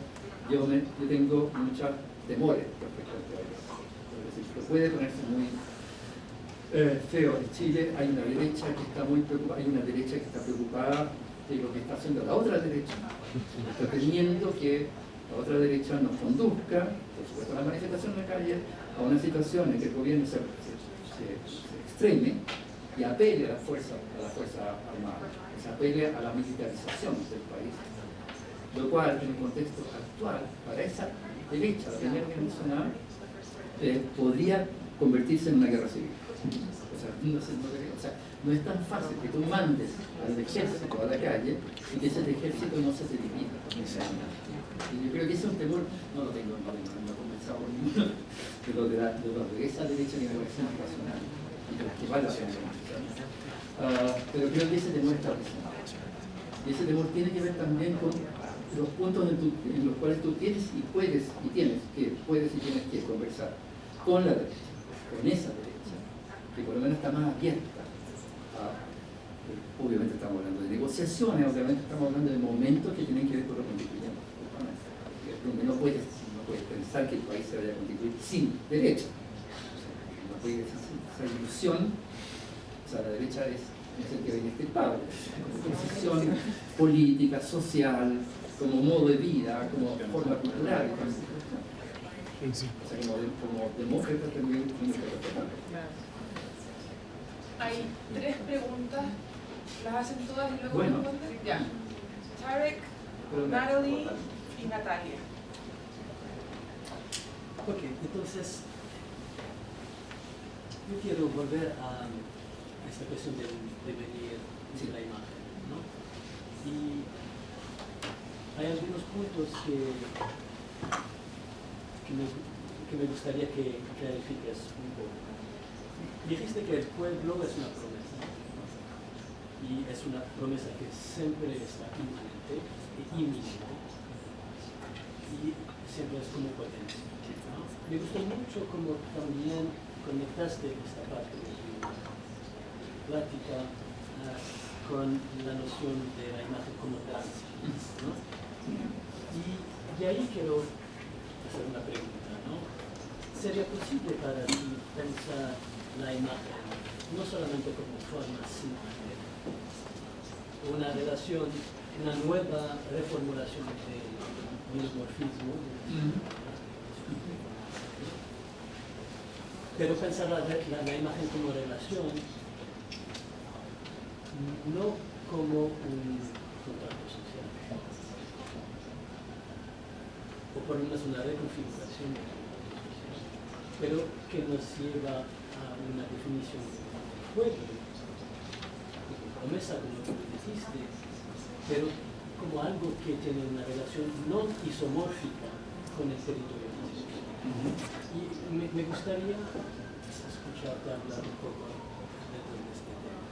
Yo tengo muchas temores respecto a esto. Es decir, puede ponerse muy feo. En Chile hay una derecha que está muy preocupada, hay una derecha que está preocupada de lo que está haciendo la otra derecha. Está temiendo que la otra derecha nos conduzca, por supuesto, a la manifestación en la calle, a una situación en que el gobierno se extreme y apele a la fuerza armada, se apele a la militarización del país. Lo cual, en el contexto actual, para esa derecha, la primera que mencionaba, podría convertirse en una guerra civil. O sea, no es tan fácil que tú mandes al ejército a la calle y que ese ejército no se divida. Y yo creo que ese es un temor, no lo tengo, no he conversado con ninguno de los de esa derecha que me parece más racional y de los que vale la pena conversar. Pero creo que ese temor está presente. Y ese temor tiene que ver también con los puntos en los cuales tú tienes y tienes que conversar con la derecha, con esa derecha, que por lo menos está más abierta obviamente estamos hablando de negociaciones, obviamente estamos hablando de momentos que tienen que ver con lo constituyente, donde no puedes pensar que el país se vaya a constituir sin derecha. No puede existir esa ilusión. O sea, la derecha es el que viene extirpado, como posición política, social, como modo de vida, como forma cultural, o sea, como demócrata también. Hay 3 preguntas, las hacen todas y luego Bueno. responden. Ya. Tarek, Natalie y Natalia. Ok, entonces yo quiero volver a esta cuestión del devenir de la imagen, ¿no? Y hay algunos puntos que me gustaría que clarifiques un poco. Dijiste que el pueblo es una promesa, y es una promesa que siempre está inmanente e inminente, y siempre es como potencia, ¿no? Me gustó mucho cómo también conectaste esta parte de tu plática con la noción de la imagen como trance, ¿no? Y ahí quiero hacer una pregunta, ¿no? ¿Sería posible para ti pensar la imagen no solamente como forma, sino una relación, una nueva reformulación del biomorfismo? Pero pensar la imagen como relación, no como un contrato social, o por lo menos una reconfiguración del contrato social, pero que nos lleva a una definición de pueblo, de promesa, como tú dijiste, pero como algo que tiene una relación no isomórfica con el territorio físico. Y me gustaría escucharte hablar un poco dentro de este tema.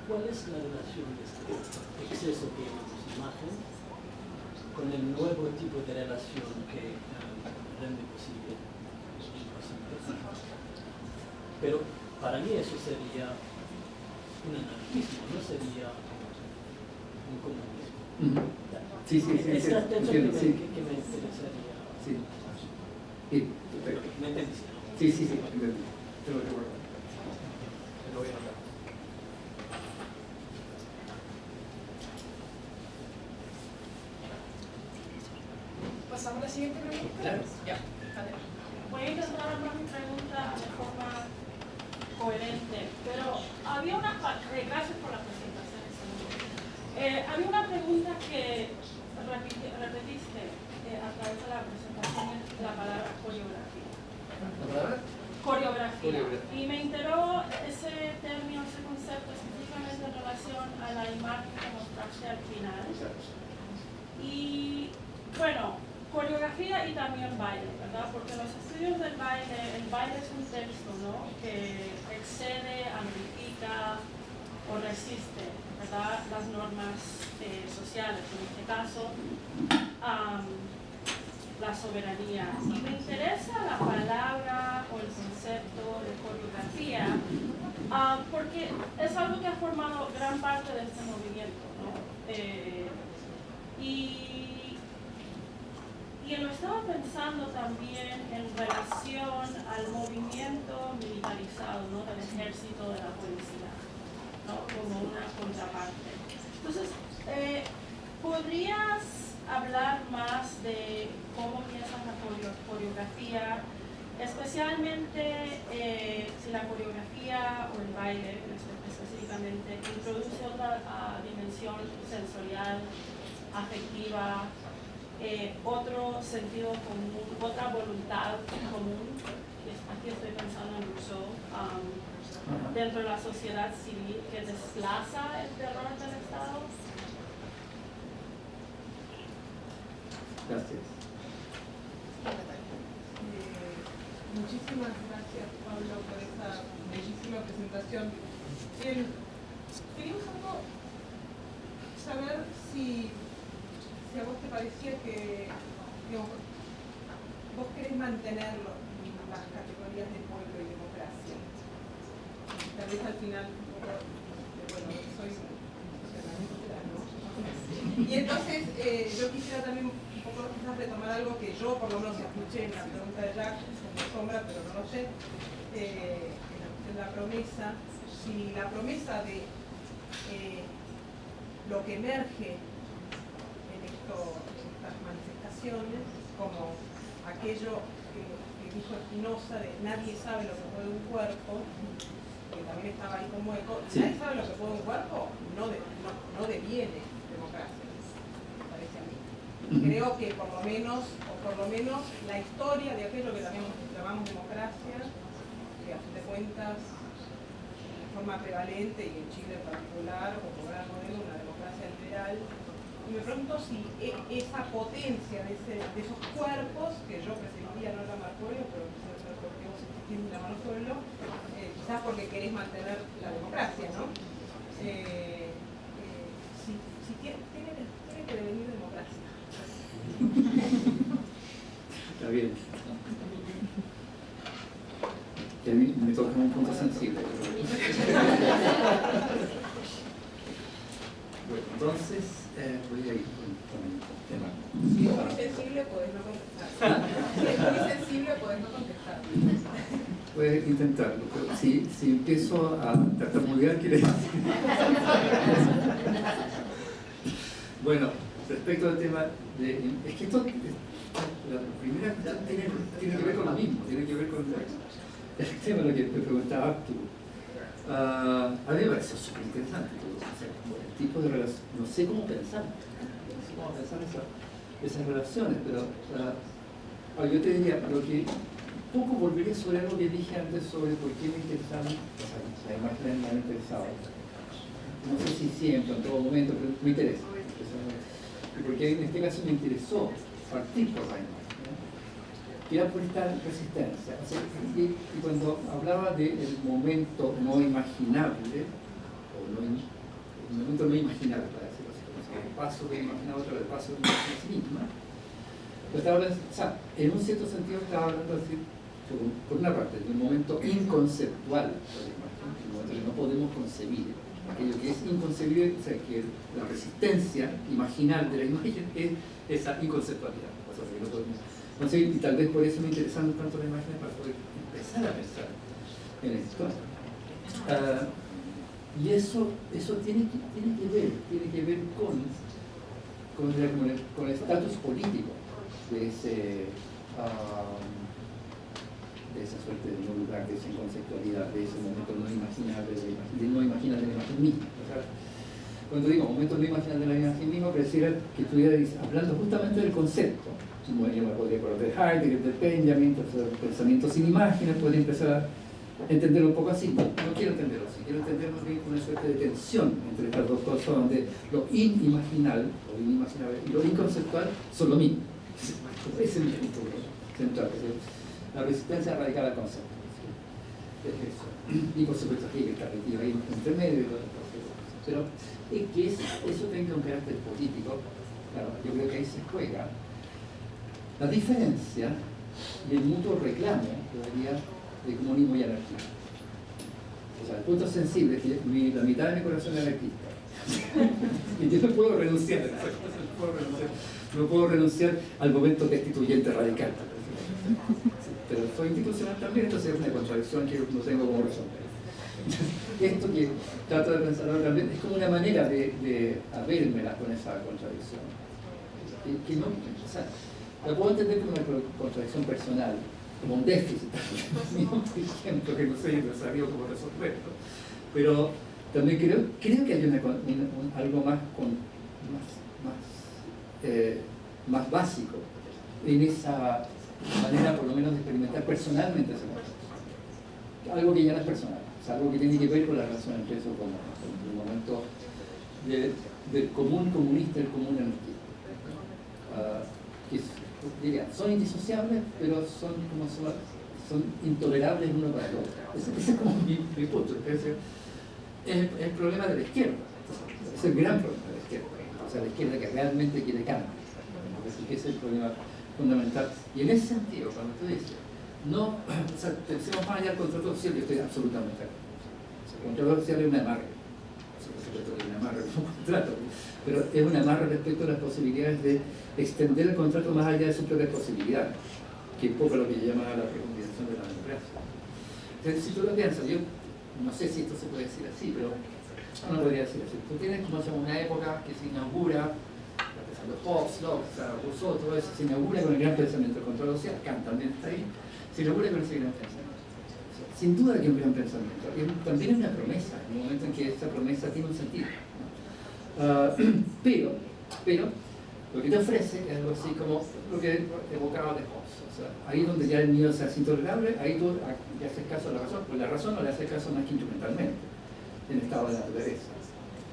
¿Cuál es la relación de este exceso que llamamos imagen con el nuevo tipo de relación que rende posible lo imposible? Pero para mí eso sería un anarquismo, no sería un comunismo. Sí, sí, sí. Esta atención Sí. que me interesaría. Sí. Sí, perfecto. ¿Me entendiste? Sí, sí, sí, entendí. Te lo recuerdo. Te lo voy a hablar. ¿Pasamos a la siguiente pregunta? Claro. Ya. Voy a intentar armar mi pregunta de forma coherente, pero había una gracias por la presentación. Había una pregunta que repetiste a través de la presentación, la palabra coreografía. ¿La palabra? Coreografía. Y me enteró ese término, ese concepto específicamente en relación a la imagen que mostraste al final. Y bueno, coreografía y también baile, ¿verdad? Porque en los estudios del baile, el baile es un texto, ¿no? Que excede, amplifica o resiste, ¿verdad? Las normas sociales, en este caso, la soberanía. Y me interesa la palabra o el concepto de coreografía porque es algo que ha formado gran parte de este movimiento, ¿no? Y lo estaba pensando también en relación al movimiento militarizado, ¿no? Del ejército, de la policía, ¿no? Como una contraparte. Entonces, ¿podrías hablar más de cómo piensas la coreografía, especialmente si la coreografía o el baile específicamente introduce otra dimensión sensorial, afectiva, otro sentido común, otra voluntad común? Aquí estoy pensando en Rousseau, dentro de la sociedad civil que desplaza el terror del Estado. Gracias. Muchísimas gracias, Pablo, por esa bellísima presentación. Quería un poco saber si a vos te parecía que digamos, vos querés mantener las categorías de pueblo y democracia. Tal vez al final, bueno, soy socialista, ¿no? Y entonces yo quisiera también un poco quizás retomar algo que yo por lo menos escuché en la pregunta de Jacques, como sombra, pero no lo sé, en la promesa, si la promesa de lo que emerge en estas manifestaciones, como aquello que dijo Spinoza de nadie sabe lo que puede un cuerpo, que también estaba ahí como eco, Sí. nadie sabe lo que puede un cuerpo, no deviene democracia, me parece a mí. creo que por lo menos la historia de aquello que también llamamos democracia, que a fin de cuentas, de forma prevalente, y en Chile en particular, como gran modelo, una democracia liberal, y me pregunto si esa potencia de esos cuerpos, que yo preferiría no llamar pueblo, pero quizás porque vos insistís en llamarlo pueblo, quizás porque querés mantener la democracia, ¿no? Si tiene que devenir democracia. Está bien. Que a mí me toca un punto sensible. Bueno, entonces voy a ir con el tema. Si es muy sensible, podés no contestar. Si es muy sensible, podés no contestar. Puedes intentarlo, pero si empiezo a tartamudear, quiere decir. Bueno, respecto al tema de... Es que esto, la primera cuestión tiene que ver con lo mismo, tiene que ver con el tema de lo que te preguntaba Arturo. A mí me pareció súper interesante todo eso, o sea, el tipo de relación, no sé cómo pensar esas relaciones, pero yo te diría, lo que un poco volvería sobre algo que dije antes sobre por qué me interesaban, o sea, las imágenes me han interesado. No sé si siempre, en todo momento, pero me interesa. Y porque en este caso me interesó partir por la imagen, ¿no? Que era por esta resistencia. O sea, y cuando hablaba del momento no imaginable, el momento no imaginable, para decirlo así, el paso de imaginar otra, el paso de imaginar a sí misma, pues estaba hablando, o sea, en un cierto sentido estaba hablando así, por una parte, de un momento inconceptual de la imagen, el momento que no podemos concebir. Aquello que es inconcebible, o sea, que la resistencia imaginal de la imagen es esa inconceptualidad. O sea, que no podemos concebir, y tal vez por eso me interesan tanto las imágenes para poder empezar a pensar en esto. Y eso tiene que ver con el estatus político de esa suerte de no lugar, de esa inconceptualidad, de ese momento no imaginable, de no imaginar de la imagen misma. O sea, cuando digo momento no imaginable de la imagen misma, pareciera que estuviera hablando justamente del concepto. Bueno, yo me podría acordar de Heidegger, de Benjamin, entonces el pensamiento sin imágenes, podría empezar a entenderlo un poco así. No quiero entenderlo así, quiero entenderlo bien con una suerte de tensión entre estas dos cosas, donde lo inimaginable o inimaginable y lo inconceptual son lo mismo. Ese es mi punto central. La resistencia radical al concepto. Es eso. Y por supuesto que está metido ahí entre medio y todo eso. Pero que eso tenga un carácter político, claro, yo creo que ahí se juega la diferencia y el mutuo reclamo, todavía, de comunismo y anarquía. O sea, el punto sensible es que la mitad de mi corazón es anarquista. Y yo no puedo renunciar a eso. No puedo renunciar al momento destituyente radical. Pero soy institucional también, entonces es una contradicción que no tengo cómo resolver. Esto que trato de pensar ahora también es como una manera de habérmela con esa contradicción. Que no, o sea, la puedo entender como una contradicción personal, como un déficit, por ejemplo, que no sé, no sabía cómo resolverlo. Pero también creo que hay algo más básico en esa manera, por lo menos, de experimentar personalmente ese momento. Algo que ya no es personal, o sea, algo que tiene que ver con la relación entre eso como el momento del común comunista y el común anarquista. Que diría, son indisociables, pero son intolerables uno para el otro. Ese es como mi punto. Es el problema de la izquierda. Es el gran problema de la izquierda. O sea, la izquierda que realmente quiere cambio. Ese es el problema fundamental. Y en ese sentido, cuando tú dices, no, o sea, pensemos más allá del contrato social, yo estoy absolutamente de acuerdo. O sea, el contrato social es un amarre. Por supuesto que es un amarre, no un contrato, pero es un amarre respecto a las posibilidades de extender el contrato más allá de sus propias posibilidades, que es un poco lo que llama la profundización de la democracia. Entonces, si tú lo piensas, yo no sé si esto se puede decir así, pero no podría decir así. Tú tienes como una época que se inaugura, los Hobbes, Locke, Rousseau, todo eso, se inaugura con el gran pensamiento del control social, Kant también está ahí, se inaugura con ese gran pensamiento. Sin duda que es un gran pensamiento, y también es una promesa, en el momento en que esa promesa tiene un sentido, ¿no? Pero Lo que te ofrece es algo así como lo que evocaba de Hobbes. O sea, ahí donde ya el miedo se hace intolerable, ahí tú le haces caso a la razón, pues la razón no le hace caso más que instrumentalmente, en estado de naturaleza.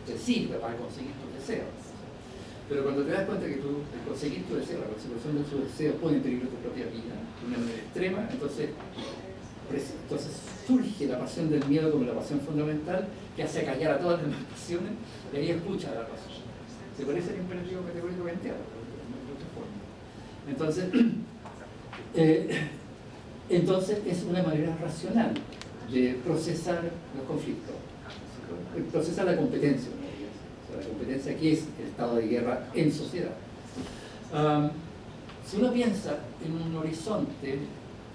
Te sirve para conseguir tus deseos. Pero cuando te das cuenta que tú, el conseguir tu deseo, la consecución de tu deseo pone en peligro tu propia vida de una manera extrema, entonces surge la pasión del miedo como la pasión fundamental que hace callar a todas las demás pasiones y ahí escucha la razón. Se parece al imperativo categórico kantiano, de otra forma. Entonces es una manera racional de procesar los conflictos, procesar la competencia. O sea, la competencia aquí es el estado de guerra en sociedad. Si uno piensa en un horizonte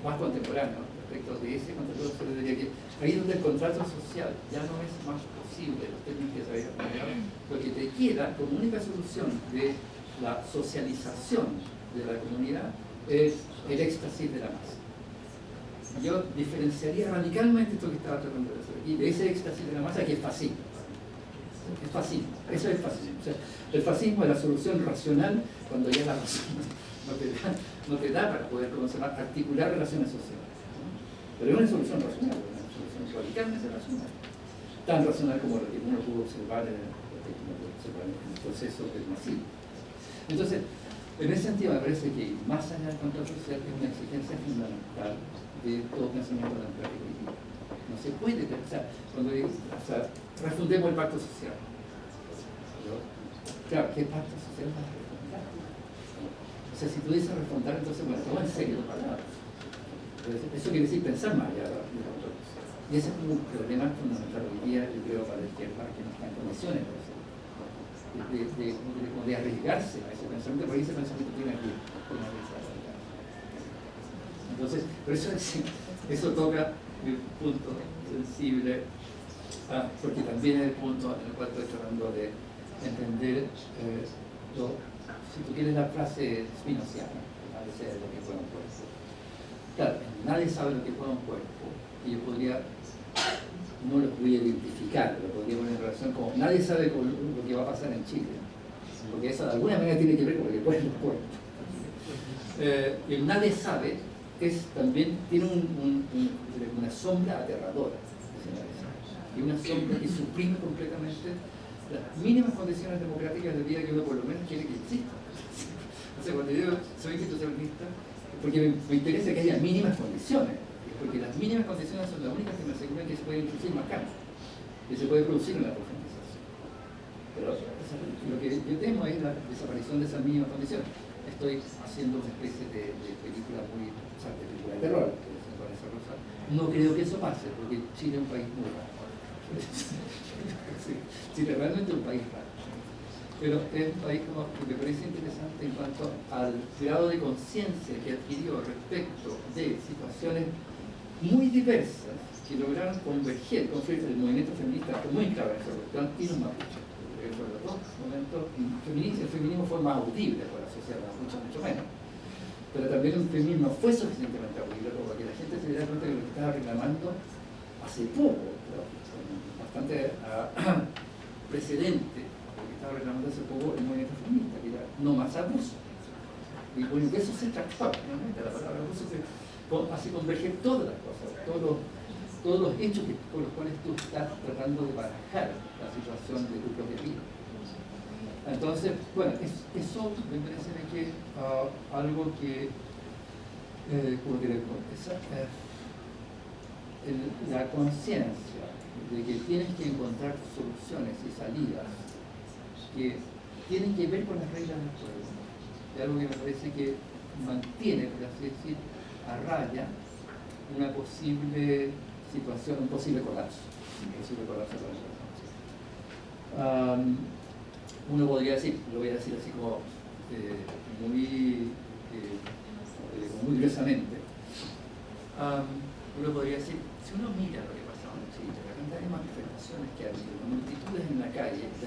más contemporáneo respecto de ese contemporáneo, se le diría que ahí donde el contrato social ya no es más posible, los términos que se habían planteado, lo que te queda como única solución de la socialización de la comunidad es el éxtasis de la masa. Yo diferenciaría radicalmente esto que estaba tratando de hacer aquí, de ese éxtasis de la masa que es fascismo. Es fascismo, eso es fascismo. O sea, el fascismo es la solución racional cuando ya la razón no te da para poder articular relaciones sociales. Pero es una solución racional, una solución radicalmente racional. Tan racional como lo que uno pudo observar en el proceso del masivo. Entonces, en ese sentido me parece que más allá del control social es una exigencia fundamental de todo pensamiento democrático hoy día. No se puede pensar, refundemos el pacto social. Claro, ¿qué pacto social vas a refundar? O sea, si tú dices refundar, entonces, bueno, toma en serio la palabra. Eso quiere decir pensar más allá del control social. Y ese es un problema fundamental hoy día, yo creo, para la izquierda, que no está en condiciones de arriesgarse a ese pensamiento, porque ese pensamiento tiene riesgo. Entonces, por eso toca el punto sensible, porque también es el punto en el cual estoy tratando de entender, si tú quieres la frase spinoziana, nadie sabe lo que puede un cuerpo. Claro, nadie sabe lo que puede un cuerpo, y yo no lo podría identificar, lo podría poner en relación como nadie sabe lo que va a pasar en Chile, porque eso de alguna manera tiene que ver con lo que puede un cuerpo. El nadie sabe también tiene una sombra aterradora, y una sombra que suprime completamente las mínimas condiciones democráticas de vida que uno por lo menos quiere que exista. O sea, cuando yo soy institucionalista, porque me interesa que haya mínimas condiciones, porque las mínimas condiciones son las únicas que me aseguran que se puede introducir más cambios, que se puede producir una profundización. Pero lo que yo temo es la desaparición de esas mínimas condiciones. Estoy haciendo una especie de película de película de terror, que se parece a Rosa. No creo que eso pase, porque Chile es un país muy raro. Chile realmente es un país raro. Pero es un país como que me parece interesante en cuanto al grado de conciencia que adquirió respecto de situaciones muy diversas que lograron converger, confluir el movimiento feminista fue muy claro en esa cuestión y los mapuches. Sobre los dos momentos, el feminismo fue más audible por la sociedad, mucho menos. Pero también el feminismo fue suficientemente audible como para que la gente se diera cuenta de lo que estaba reclamando hace poco, bastante precedente, lo que estaba reclamando hace poco el movimiento feminista, que era no más abuso. Y bueno, que eso se transforma, realmente la palabra abuso hace converger todas las cosas, todos los hechos con los cuales tú estás tratando de barajar la situación de tu propia vida. Entonces, bueno, eso me parece que algo que, ¿cómo diré? La conciencia de que tienes que encontrar soluciones y salidas que tienen que ver con las reglas del juego. Es algo que me parece que mantiene, por así decir, a raya una posible situación, un posible colapso uno podría decir, lo voy a decir así como muy gruesamente, uno podría decir, si uno mira lo que pasó en Chile, la cantidad de manifestaciones que ha habido, multitudes en la calle, el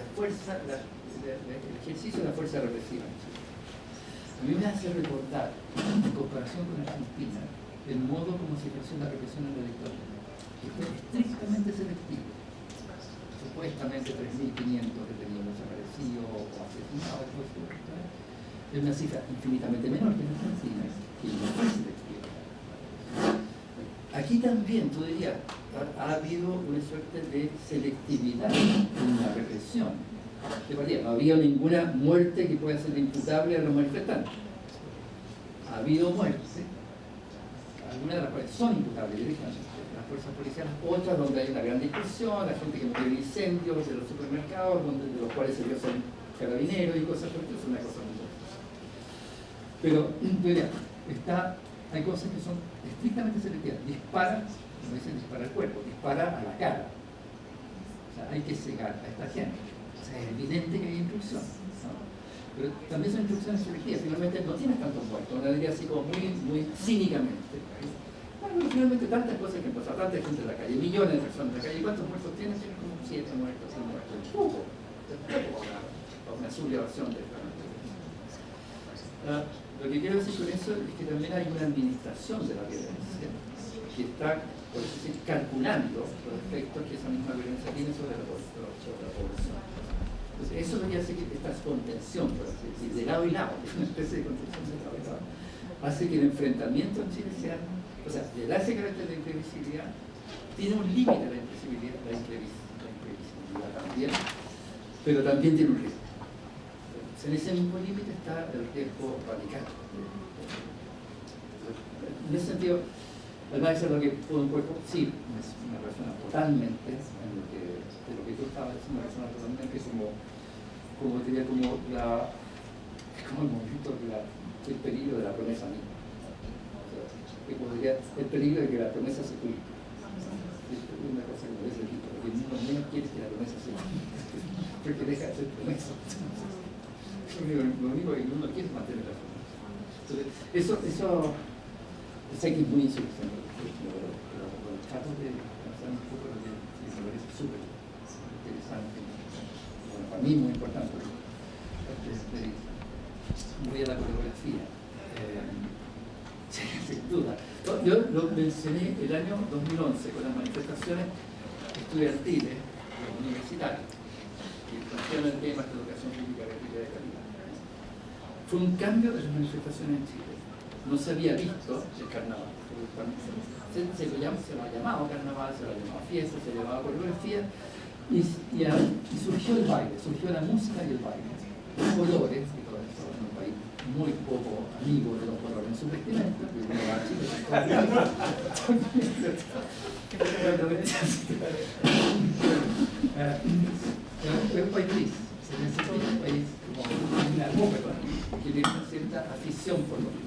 ejercicio de la fuerza represiva en Chile, a mí me hace recordar, en comparación con Argentina, el modo como se ejerció la represión en la dictadura, que fue estrictamente selectivo. Supuestamente 3.500 detenidos desaparecidos o asesinados, Es una cifra infinitamente menor que en Argentina, que es más fácil de explicar. Aquí también, tú dirías, ha habido una suerte de selectividad en la represión. De partida, no ha habido ninguna muerte que pueda ser imputable a los manifestantes. Ha habido muertes, algunas de las cuales son imputables directamente a las fuerzas policiales, otras donde hay una gran dispersión, la gente que murió en incendios de los supermercados, de los cuales se vio son carabineros y cosas por el estilo, es una cosa muy difícil. Pero, mira, hay cosas que son estrictamente selectivas. Dispara, como dicen, dispara al cuerpo, dispara a la cara. O sea, hay que cegar a esta gente. O sea, es evidente que hay instrucción, ¿no? Pero también son instrucciones selectivas. Finalmente no tienes tantos muertos. Uno diría así como muy cínicamente. Bueno, finalmente tantas cosas que han pasado, tanta gente en la calle, millones de personas en la calle. ¿Cuántos muertos tienes? Tienes como 7 muertos, 6 muertos. Poco. Una sublevación de lo que quiero decir con eso es que también hay una administración de la violencia que está, por decir, calculando los efectos que esa misma violencia tiene sobre la población. Entonces, eso lo que hace que esta contención, por así decir, de lado y lado, una especie de contención de lado y lado, hace que el enfrentamiento en Chile sea, o sea, le da ese carácter de imprevisibilidad, tiene un límite a la imprevisibilidad también, pero también tiene un riesgo. En ese mismo límite está el riesgo radical. En ese sentido, además de lo que todo un cuerpo, sí, es una persona totalmente, de lo que tú estabas, es una persona totalmente como diría, como el momento del peligro de la promesa misma. O sea, que podría, el peligro de que la promesa se cumpla. Es una cosa como ese tipo, porque uno menos quiere que la promesa se cumpla, porque deja de ser promesa. Lo único que uno quiere es mantener la forma. Entonces, eso sé que es muy insuficiente, pero trato de pensar un poco lo que me parece súper interesante. Bueno, para mí muy importante. Voy a la coreografía. Sin duda. Yo lo mencioné el año 2011 con las manifestaciones estudiantiles universitarias que plantean el tema de educación pública gratuita de calidad. Fue un cambio de las manifestaciones en Chile. No se había visto el carnaval. Se lo ha llamado carnaval, se lo ha llamado fiesta, se lo llamaba coreografía, y surgió el baile, surgió la música y el baile. Los colores, y todo eso, en un país muy poco amigo de los colores en su vestimenta, que uno va a Chile. Es un país gris, se necesita un país como una bóveda, que tiene una cierta afición por lo gris.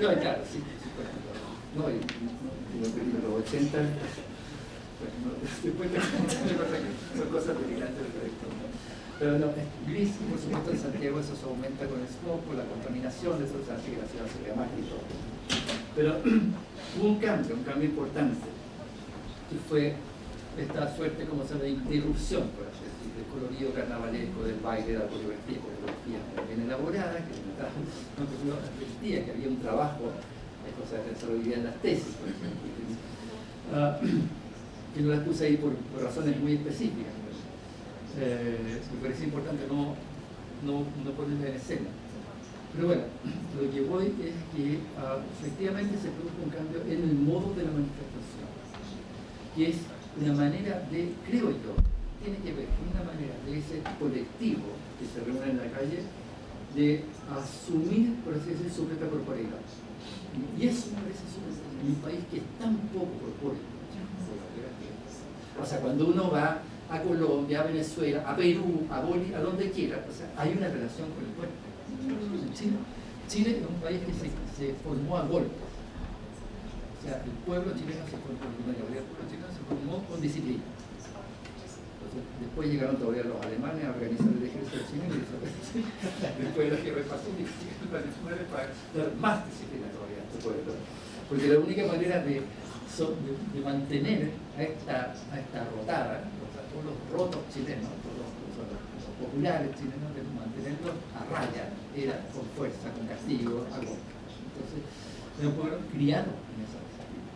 No, claro, sí. No, y los 80, después son cosas delirantes del proyecto. Pero no, es gris, y por supuesto en Santiago eso se aumenta con el smog, con la contaminación, eso hace que la ciudad se vea más y todo. Pero hubo un cambio importante, que fue esta suerte, como se llama, de irrupción, por así decir, del colorido carnavalesco, del baile, de la coreografía bien elaborada, que no advertía que había un trabajo, hay cosas que se lo dirían en las tesis, por ejemplo, que no las puse ahí por razones muy específicas. Me parece importante no ponerla en escena. Pero bueno, lo que voy es que efectivamente se produjo un cambio en el modo de la manifestación, que es una manera de, creo yo, tiene que ver con una manera de ese colectivo que se reúne en la calle, de asumir, por así decirlo, su propia corporeidad. Y eso me parece súper en un país que es tan poco corpóreo. O sea, cuando uno va a Colombia, a Venezuela, a Perú, a Bolivia, a donde quiera, o sea, hay una relación con el cuerpo. Chile es un país que se formó a golpes. O sea, el pueblo chileno se formó, el pueblo chileno se formó con disciplina. Entonces, después llegaron todavía los alemanes a organizar el ejército chileno y después la guerra pasó y para dar más disciplina todavía a este pueblo. Porque la única manera de mantener a esta rotada, o sea, todos los rotos chilenos, todos los populares chilenos, de mantenerlos a raya, era con fuerza, con castigo, a golpe. Entonces, era un pueblo criado en esa disciplina.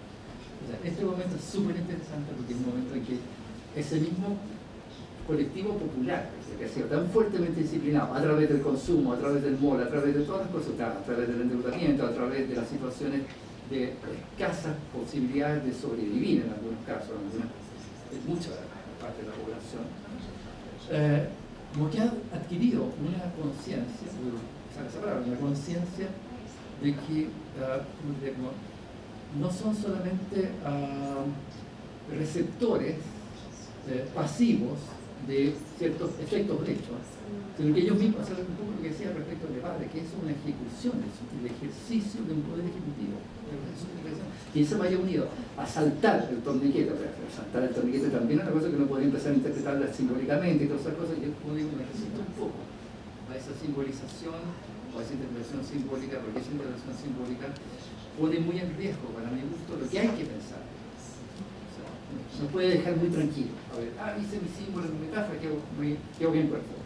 O sea, este momento es súper interesante porque es un momento en que ese mismo colectivo popular, que ha sido tan fuertemente disciplinado a través del consumo, a través del mall, a través de todas las cosas, a través del endeudamiento, a través de las situaciones de escasas posibilidades de sobrevivir en algunos casos, en mucha parte de la población, como que ha adquirido una conciencia, esa palabra, una conciencia de que no son solamente receptores pasivos de ciertos efectos hechos, sino que ellos mismos hacen un poco lo que decía respecto al debate, que es una ejecución, es el ejercicio de un poder ejecutivo, y eso vaya unido a saltar el torniquete. Saltar el torniquete también es una cosa que uno podría empezar a interpretarla simbólicamente y todas esas cosas. Yo, como digo, me resisto un poco a esa simbolización o a esa interpretación simbólica, porque esa interpretación simbólica pone muy en riesgo, para mi gusto, lo que hay que pensar. No puede dejar muy tranquilo. A ver, hice mi símbolo, mi metáfora, quedo bien cuerpo.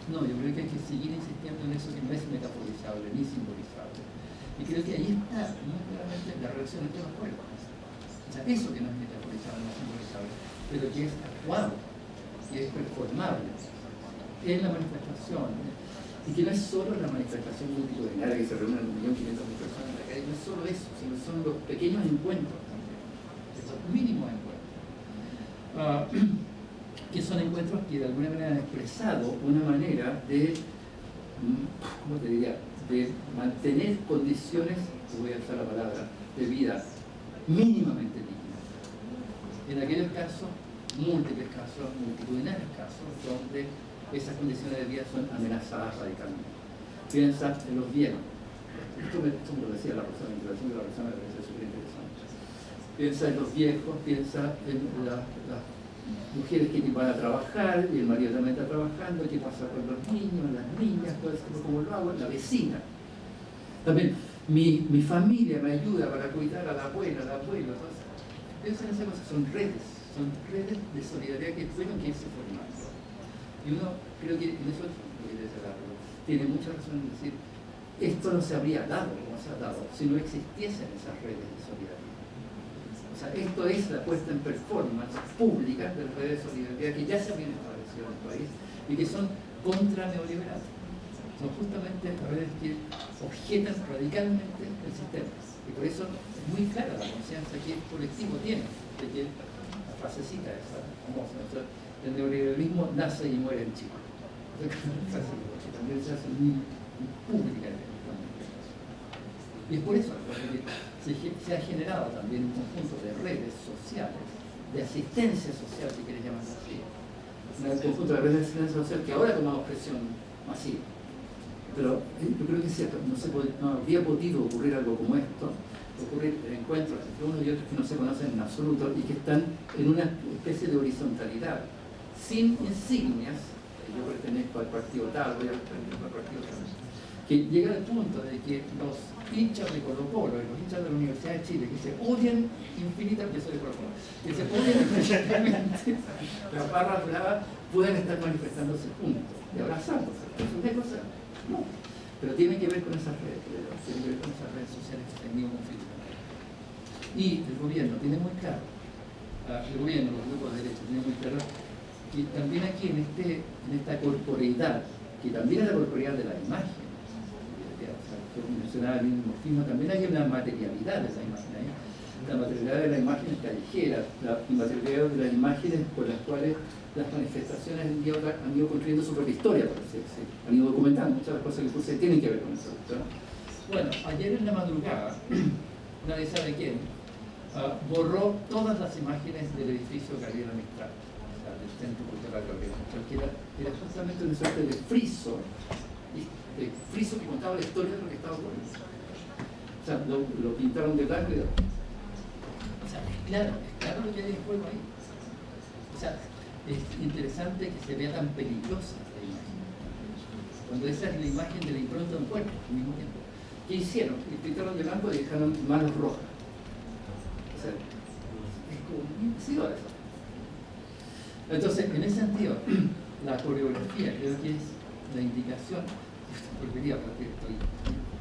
No, yo creo que hay que seguir insistiendo en eso que no es metaforizable ni simbolizable. Y creo que ahí está muy claramente la relación entre los cuerpos. O sea, eso que no es metaforizable, no es simbolizable, pero que es actuado, que es performable, es la manifestación. Y que no es solo la manifestación multitudinaria que se reúnen 1.500.000 personas en la calle, no es solo eso, sino son los pequeños encuentros también, esos mínimos encuentros. Que son encuentros que de alguna manera han expresado una manera de, ¿cómo te diría?, de mantener condiciones, voy a usar la palabra, de vida mínimamente dignas. En aquellos casos, múltiples casos, multitudinarios casos, donde esas condiciones de vida son amenazadas radicalmente. Piensa en los viejos. Esto me lo decía la persona, la intervención de la persona me parece súper interesante. Piensa en los viejos, piensa en las mujeres que van a trabajar y el marido también está trabajando, qué pasa con los niños, las niñas, todo eso, como lo hago, la vecina. También mi familia me ayuda para cuidar a la abuela, al abuelo. Piensa en esas cosas, son redes de solidaridad que tuvieron que irse formando. Y uno, creo que en eso tiene mucha razón en decir, esto no se habría dado como se ha dado si no existiesen esas redes de solidaridad. O sea, esto es la puesta en performance pública de las redes de solidaridad que ya se habían establecido en el país y que son contra-neoliberales. Son justamente las redes que objetan radicalmente el sistema. Y por eso es muy clara la conciencia que el colectivo tiene de que la frasecita esa famosa, o sea, el neoliberalismo nace y muere en Chile. Que también se hace muy pública. Y es por eso que se ha generado también un conjunto de redes sociales, de asistencia social, si quieres llamarlo así. Un conjunto de redes de asistencia social que ahora ha tomado presión masiva. Pero yo creo que es cierto, no habría podido ocurrir algo como esto, ocurrir encuentros entre unos y otros que no se conocen en absoluto y que están en una especie de horizontalidad, sin insignias. Yo pertenezco al partido tal, voy a pertenecer al partido tal, que llega al punto de que los hinchas de Colo-Colo y los hinchas de la Universidad de Chile, que se odian infinitamente, yo soy de Colo-Colo, que se odian infinitamente, las barras bravas pueden estar manifestándose juntos y abrazándose. ¿Es una cosa? No. Pero tiene que ver con esas redes, tiene que ver con esas redes sociales que se han ido configurando. Y el gobierno tiene muy claro, el gobierno, los grupos de derecha, tienen muy claro que también aquí en esta corporeidad, que también es la corporeidad de la imagen, que mencionaba el dimorfismo, también hay una materialidad de esa imagen ahí. La materialidad de la imagen es callejera, la materialidad de las imágenes por las cuales las manifestaciones han ido construyendo su propia historia, por así decirlo. Han ido documentando muchas de las cosas que puse tienen que ver con eso, ¿no? Bueno, ayer en la madrugada, nadie sabe quién, borró todas las imágenes del edificio Gabriela Mistral, o sea, del Centro Cultural Gabriela Mistral, que era justamente una suerte de friso que contaba la historia de lo que estaba ocurriendo. O sea, lo pintaron de blanco y de rojo. O sea, es claro lo que hay en juego ahí. O sea, es interesante que se vea tan peligrosa la imagen. Cuando esa es la imagen de la impronta de un cuerpo al mismo tiempo. ¿Qué hicieron? Pintaron de blanco y dejaron manos rojas. O sea, es como muy parecido a eso. Entonces, en ese sentido, la coreografía creo que es la indicación, volvería porque estoy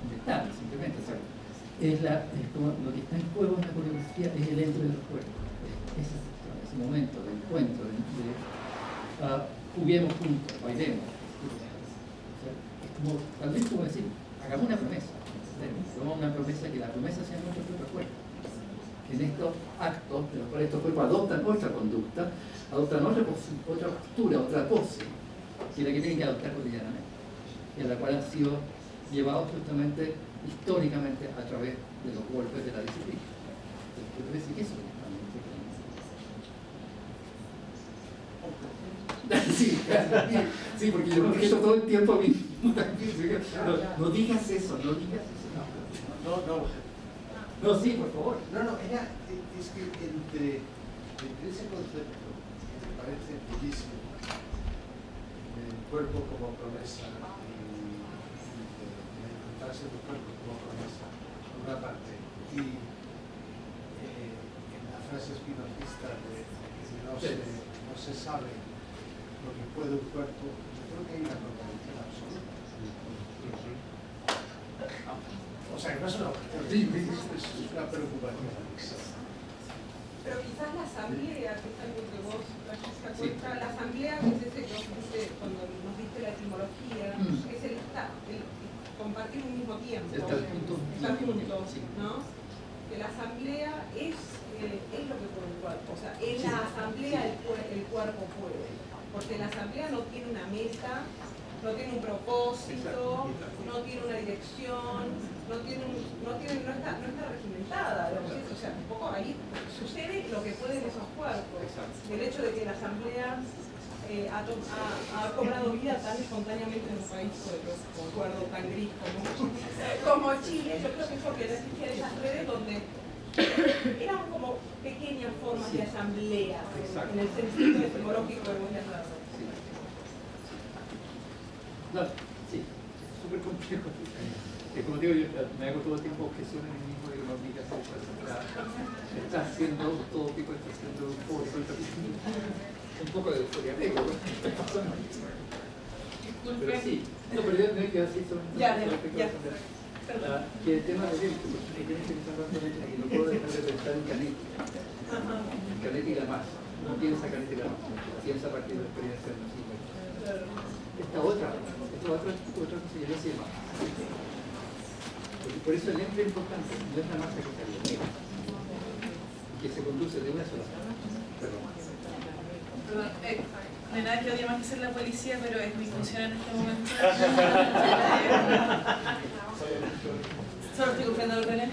inventando simplemente, o sea, es como lo que está en juego en la coreografía es el entre de los cuerpos. Esa su momento, de encuentro, juguemos juntos, bailemos. O sea, es como, tal vez como decir, hagamos una promesa. Hagamos una promesa, que la promesa sea nuestro propio cuerpo. En estos actos, de los cuales estos cuerpos adoptan otra conducta, adoptan otra postura, otra pose, que es la que tienen que adoptar cotidianamente, y a la cual han sido llevados justamente históricamente a través de los golpes de la disciplina. Quiero decir que eso es sí, sí, porque yo me objeto todo el tiempo a mí. No digas eso, no digas eso. No, sí, por favor. No, es que entre ese concepto, que me parece bellísimo, el cuerpo como promesa y encontrarse tu cuerpo como promesa, por una parte, y en la frase espinocista de que no se sabe lo que puede un cuerpo, yo creo que hay una contradicción absoluta. O sea, que no es una objeción, es una preocupación. Pero quizás la asamblea, que es algo que vos trajiste a cuenta, la asamblea es ese que nos diste, cuando nos diste la etimología, es el compartir un mismo tiempo, estar juntos, ¿no? Que la asamblea es lo que puede el cuerpo, o sea, en la asamblea el cuerpo puede, porque la asamblea no tiene una meta, no tiene un propósito, no tiene una dirección, no está regimentada, o sea, un poco ahí sucede lo que pueden esos cuerpos. El hecho de que la asamblea ha cobrado vida tan espontáneamente en un país, concuerdo, tan gris como Chile, yo creo que es porque no existían esas redes donde eran como pequeñas formas de asamblea, en el sentido etimológico que vos le has dado. No, sí, es súper complejo. Como digo, yo me hago todo el tiempo objeciones en mí mismo de que me obliga a hacer eso. Está haciendo todo tipo, está haciendo un poco de euforia. Pero sí, no, pero yo tengo que decir sobre que el tema de él, que tiene que estar dando leche, que no puedo dejar de pensar en Canetti. En Canetti y la más. No piensa Canetti y la más, piensa a partir de la experiencia de los hijos. Esta otra cosa yo no sé más. Por eso el ente es importante, no es la masa que salió, que se conduce de una sola forma. Perdón, de nada que odia más que ser la policía, pero es mi función en este momento. Solo estoy cumpliendo el René.